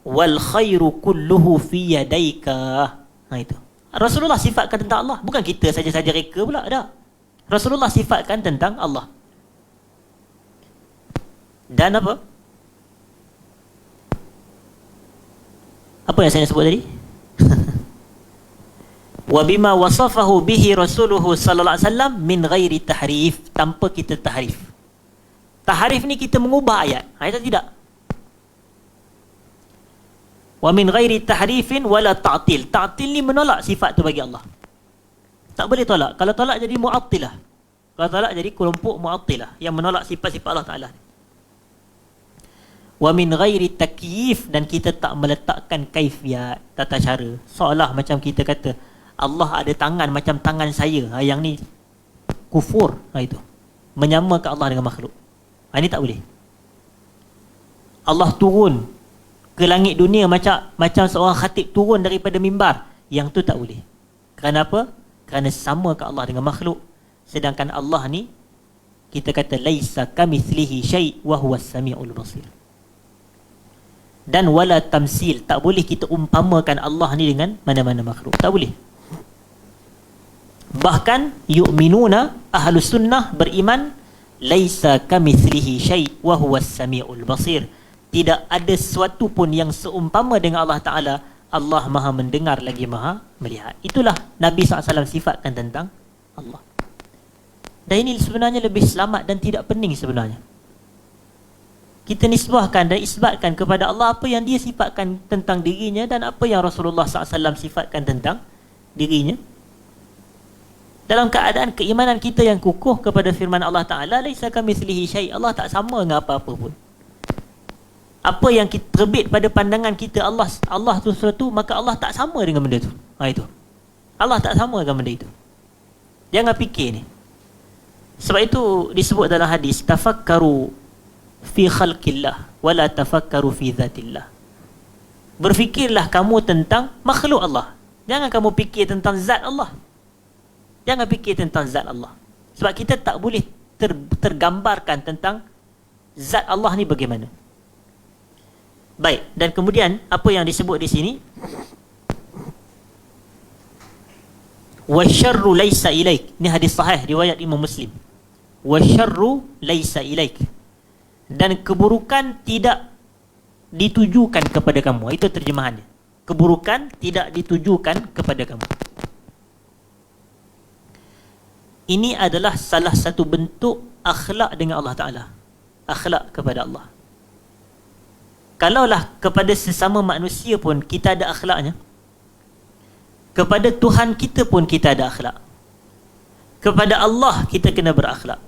Wal khairu kulluhu fi yadaika. Itu. Rasulullah sifatkan tentang Allah. Bukan kita saja-saja reka pula. Tak. Rasulullah sifatkan tentang Allah. Dan apa? Apa yang saya sebut tadi? Wa bima wasafahu bihi rasuluhu sallallahu alaihi wasallam min ghairi tahrif, tanpa kita tahrif. Tahrif ni kita mengubah ayat. Ayat tidak. Wa min ghairi tahrifin wala ta'til. Ta'til ni menolak sifat tu bagi Allah. Tak boleh tolak. Kalau tolak jadi mu'attilah. Kalau tolak jadi kelompok mu'attilah yang menolak sifat-sifat Allah Ta'ala. Wa min ghairi takyif, dan kita tak meletakkan kaifiat, tata cara. Seolah macam kita kata Allah ada tangan macam tangan saya. Yang ni kufur. Itu. Menyamakan Allah dengan makhluk. Ini tak boleh. Allah turun ke langit dunia macam seorang khatib turun daripada mimbar. Yang tu tak boleh. Kerana apa? Kerana samakan Allah dengan makhluk. Sedangkan Allah ni kita kata laisa kamithlihi syai' wa huwas sami'ul basir. Dan wala tamsil, tak boleh kita umpamakan Allah ni dengan mana-mana makhluk. Tak boleh. Bahkan yu'minuna, ahlus sunnah beriman laisa kamithlihi syai' wa huwas sami'ul basir. Tidak ada sesuatu pun yang seumpama dengan Allah Ta'ala. Allah maha mendengar lagi maha melihat. Itulah Nabi SAW sifatkan tentang Allah. Dan ini sebenarnya lebih selamat dan tidak pening sebenarnya. Kita nisbahkan dan isbatkan kepada Allah apa yang dia sifatkan tentang dirinya dan apa yang Rasulullah SAW sifatkan tentang dirinya. Dalam keadaan keimanan kita yang kukuh kepada firman Allah Ta'ala, laisa kamitslihi syai', Allah tak sama dengan apa-apa pun. Apa yang terbit pada pandangan kita Allah tu sesuatu, maka Allah tak sama dengan benda tu. Itu. Allah tak sama dengan benda itu. Jangan fikir ni. Sebab itu disebut dalam hadis, tafakkaru fi khalqillah wala tafakkaru fi dhatillah. Berfikirlah kamu tentang makhluk Allah. Jangan kamu fikir tentang zat Allah. Jangan fikir tentang zat Allah. Sebab kita tak boleh tergambarkan tentang zat Allah ni bagaimana. Baik, dan kemudian apa yang disebut di sini, wasyarru laisa ilaik. Ini hadis sahih riwayat Imam Muslim. Wasyarru laisa ilaik. Dan keburukan tidak ditujukan kepada kamu. Itu terjemahannya. Keburukan tidak ditujukan kepada kamu. Ini adalah salah satu bentuk akhlak dengan Allah Ta'ala. Akhlak kepada Allah. Kalaulah kepada sesama manusia pun kita ada akhlaknya, kepada Tuhan kita pun kita ada akhlak. Kepada Allah kita kena berakhlak.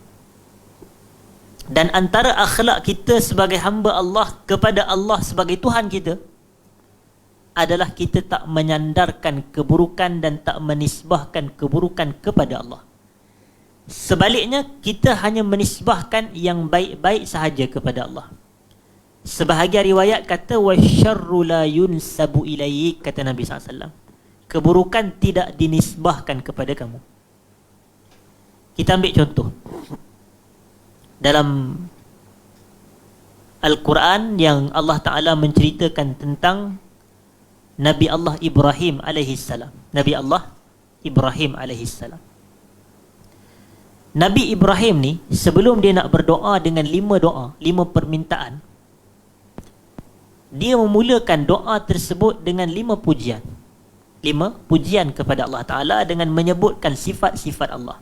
Dan antara akhlak kita sebagai hamba Allah kepada Allah sebagai Tuhan kita, adalah kita tak menyandarkan keburukan dan tak menisbahkan keburukan kepada Allah. Sebaliknya, kita hanya menisbahkan yang baik-baik sahaja kepada Allah. Sebahagian riwayat kata wasyarru la yunsabu ilaik, kata Nabi SAW. Keburukan tidak dinisbahkan kepada kamu. Kita ambil contoh. Dalam Al-Quran yang Allah Ta'ala menceritakan tentang Nabi Allah Ibrahim alaihissalam. Nabi Allah Ibrahim alaihissalam. Nabi Ibrahim ni, sebelum dia nak berdoa dengan 5 doa, 5 permintaan, dia memulakan doa tersebut dengan 5 pujian. 5 pujian kepada Allah Ta'ala dengan menyebutkan sifat-sifat Allah.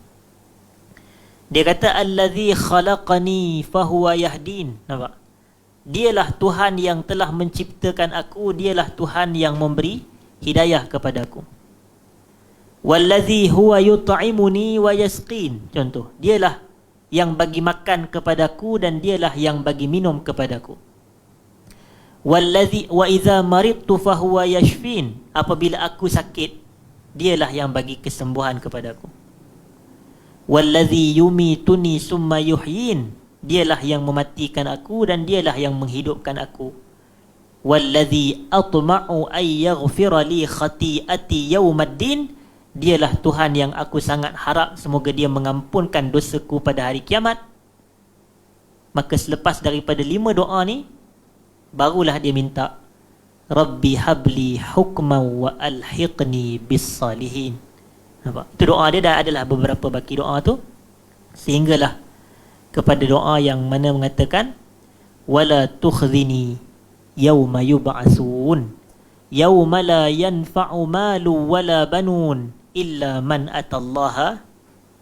Dia kata, Allazi khalaqani fahuwa yahdin. Nampak? Dialah Tuhan yang telah menciptakan aku, dialah Tuhan yang memberi hidayah kepada aku. Wallazi huwa yut'imuni wa yasqin. Contoh, dialah yang bagi makan kepadaku dan dialah yang bagi minum kepadaku. Wallazi wa idza maridtu fahuwa yashfin. Apabila aku sakit, dialah yang bagi kesembuhan kepadaku. Wallazi yumituni summa yuhyin. Dialah yang mematikan aku dan dialah yang menghidupkan aku. Wallazi atma'u ay yaghfira li khati'ati yaumaddin. Dialah Tuhan yang aku sangat harap semoga dia mengampunkan dosaku pada hari kiamat. Maka selepas daripada 5 doa ni, barulah dia minta, Rabbi habli hukman wa alhiqni bis salihin. Nampak? Itu doa dia, dah adalah beberapa baki doa tu. Sehinggalah kepada doa yang mana mengatakan, wala tukhzini yawma yub'asun yawma la yanfa'u malu wala banun illa man atallaha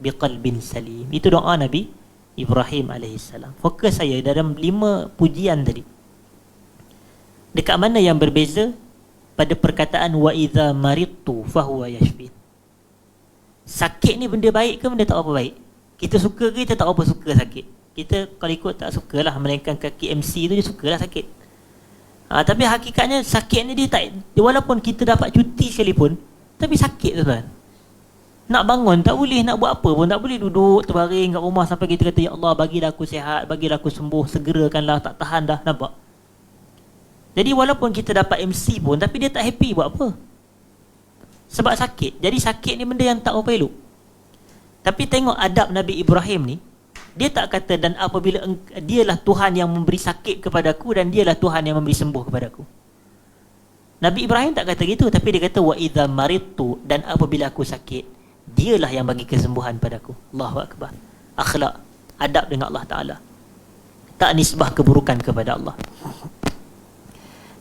biqalbin salim. Itu doa Nabi Ibrahim alaihissalam. Fokus saya dalam 5 pujian tadi. Dekat mana yang berbeza? Pada perkataan wa idza maridtu fahuwa yashfin. Sakit ni benda baik ke benda tak apa baik? Kita suka ke kita tak apa suka sakit? Kita kalau ikut tak sukalah, melainkan kaki MC tu dia sukalah sakit. Tapi hakikatnya sakit ni dia tak, walaupun kita dapat cuti sekalipun, tapi sakit tu kan. Nak bangun tak boleh, nak buat apa pun tak boleh, duduk terbaring kat rumah sampai kita kata, ya Allah bagilah aku sihat, bagilah aku sembuh, segerakanlah, tak tahan dah. Nampak? Jadi walaupun kita dapat MC pun, tapi dia tak happy buat apa? Sebab sakit. Jadi sakit ni benda yang tak apa elok. Tapi tengok adab Nabi Ibrahim ni, dia tak kata dan apabila dialah Tuhan yang memberi sakit kepadaku dan dialah Tuhan yang memberi sembuh kepadaku. Nabi Ibrahim tak kata gitu, tapi dia kata wa idza maridtu, dan apabila aku sakit, dialah yang bagi kesembuhan padaku. Allahu akbar. Akhlak, adab dengan Allah Taala. Tak nisbah keburukan kepada Allah.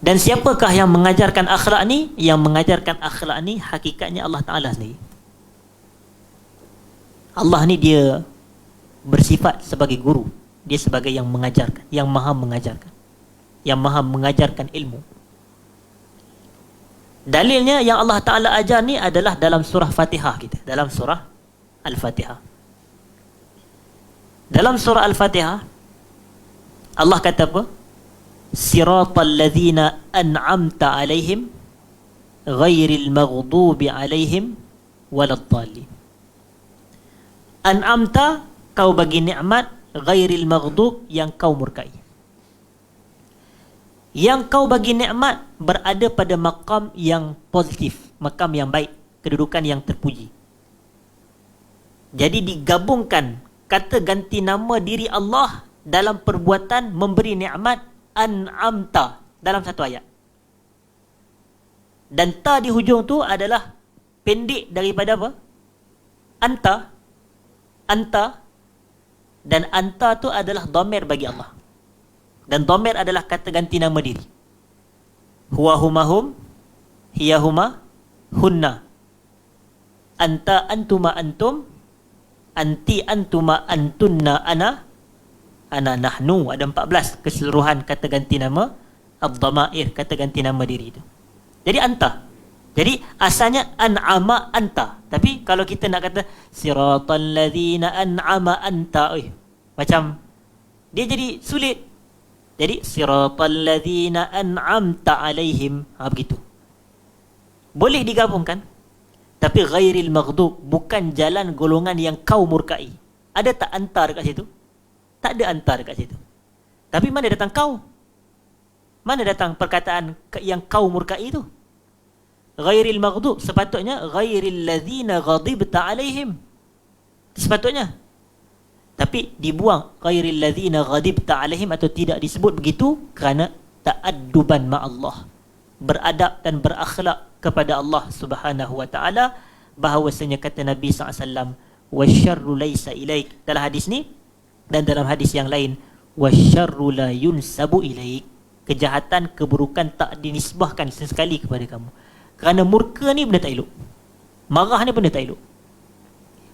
Dan siapakah yang mengajarkan akhlak ni? Yang mengajarkan akhlak ni hakikatnya Allah Taala sendiri. Allah ni dia bersifat sebagai guru. Dia sebagai yang mengajarkan, yang maha mengajarkan, yang maha mengajarkan ilmu. Dalilnya yang Allah Ta'ala ajar ni adalah dalam surah Fatihah kita. Dalam surah Al-Fatihah. Dalam surah Al-Fatihah, Allah kata apa? Siratal ladzina an'amta alaihim ghairil maghdubi alaihim waladdallin. An'amta, kau bagi nikmat, ghairil maghdub, yang kau murkai. Yang kau bagi nikmat berada pada makam yang positif, makam yang baik, kedudukan yang terpuji. Jadi digabungkan kata ganti nama diri Allah dalam perbuatan memberi nikmat, an'amta, dalam satu ayat. Dan ta di hujung tu adalah pendek daripada apa? Anta. Anta. Dan anta tu adalah dhamir bagi Allah. Dan dhamir adalah kata ganti nama diri. Huwa humahum, hiya huma, hunna. Anta antuma antum, anti antuma antunna ana nahnu. Ada 14 keseluruhan kata ganti nama ad-dhamair, kata ganti nama diri itu. Jadi anta. Jadi asalnya an'ama anta. Tapi kalau kita nak kata siratal ladzina an'ama anta, macam dia jadi sulit. Jadi siratal ladzina an'amta alaihim, begitu. Boleh digabungkan. Tapi ghairil maghdub, bukan jalan golongan yang kau murkai. Ada tak antar dekat situ? Tak ada antar dekat situ. Tapi mana datang kau? Mana datang perkataan yang kau murkai itu? Ghairil maghdub, sepatutnya ghairil ladzina ghadibta alaihim. Sepatutnya. Tapi dibuang ghairil ladzina ghadibta alaihim, atau tidak disebut begitu kerana ta'adduban ma'allah, beradab dan berakhlak kepada Allah Subhanahu wa taala. Bahawasanya kata Nabi SAW, wasyarru laisa ilaik, dalam hadis ni dan dalam hadis yang lain, wasyarru la yunsabu ilaik, kejahatan, keburukan tak dinisbahkan sesekali kepada kamu. Kerana murka ni benda tak elok, marah ni benda tak elok.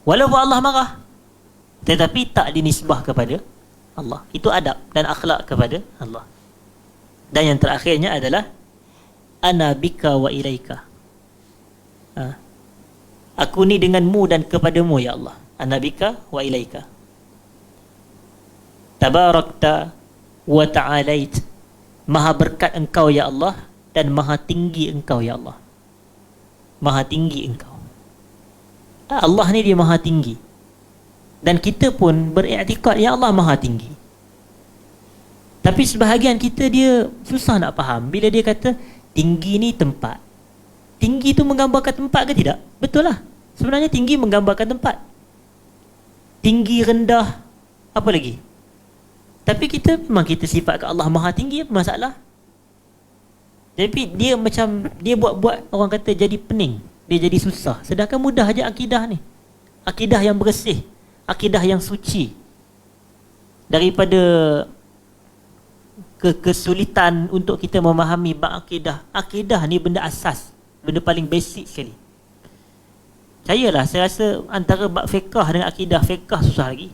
Walaupun Allah marah, tetapi tak dinisbah kepada Allah. Itu adab dan akhlak kepada Allah. Dan yang terakhirnya adalah ana bika wa ilaika. Aku ni denganmu dan kepadamu ya Allah. Ana bika wa ilaika. Tabarakta wa ta'alait. Maha berkat engkau ya Allah, dan maha tinggi engkau ya Allah. Maha tinggi engkau. Allah ni dia maha tinggi. Dan kita pun beriktikad ya Allah maha tinggi. Tapi sebahagian kita dia susah nak faham bila dia kata tinggi ni tempat. Tinggi tu menggambarkan tempat ke tidak? Betul lah. Sebenarnya tinggi menggambarkan tempat. Tinggi, rendah, apa lagi? Tapi kita memang kita sifat ke Allah maha tinggi, apa masalah? Tapi dia macam dia buat-buat orang kata jadi pening, dia jadi susah. Sedangkan mudah aja akidah ni. Akidah yang bersih, akidah yang suci. Daripada kesulitan untuk kita memahami bab akidah. Akidah ni benda asas, benda paling basic sekali. Percayalah, saya rasa antara bab fiqh dengan akidah fiqh susah lagi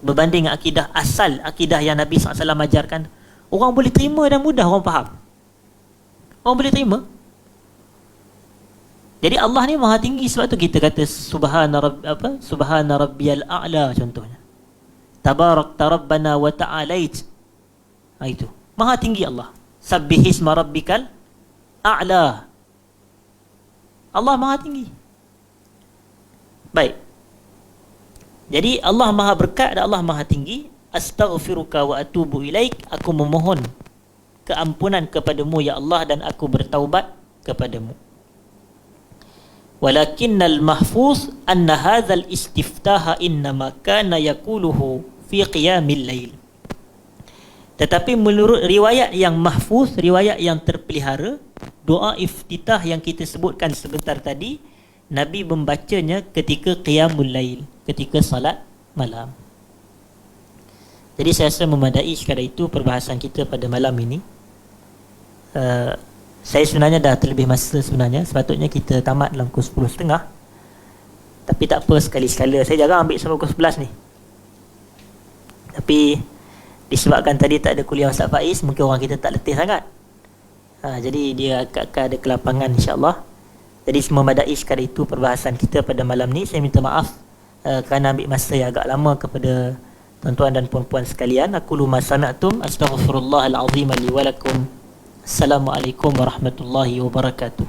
berbanding dengan akidah asal, akidah yang Nabi SAW ajarkan. Orang boleh terima dan mudah orang faham. Orang boleh terima. Jadi Allah ni maha tinggi, sebab tu kita kata subhana rabbiyal a'la contohnya. Tabarakta rabbana wa ta'alait. Itu maha tinggi Allah. Sabbihisma rabbikal a'la. Allah maha tinggi. Baik. Jadi Allah maha berkat dan Allah maha tinggi. Astaghfiruka wa atubu ilaik. Aku memohon keampunan kepadamu ya Allah, dan aku bertaubat kepadamu. Walakinnal mahfuz anna hadzal istiftaha innama kana yaquluhu fi qiyamil lail. Tetapi menurut riwayat yang mahfuz, riwayat yang terpelihara, doa iftitah yang kita sebutkan sebentar tadi, Nabi membacanya ketika qiyamul lail, ketika salat malam. Jadi saya rasa memadai sekadar itu perbahasan kita pada malam ini. Saya sebenarnya dah terlebih masa sebenarnya. Sepatutnya kita tamat dalam pukul 10.30. Tapi tak apa, sekali-sekala. Saya jarang ambil sampai pukul 11 ni. Tapi disebabkan tadi tak ada kuliah Ustaz Faiz, mungkin orang kita tak letih sangat. Jadi dia akan ada kelapangan insya-Allah. Jadi memadai sekadar itu perbahasan kita pada malam ni. Saya minta maaf kerana ambil masa yang agak lama kepada tuan-tuan dan puan-puan sekalian. Aku lu ma sami'tum, astaghfirullahal azim li wa lakum. Assalamualaikum warahmatullahi wabarakatuh.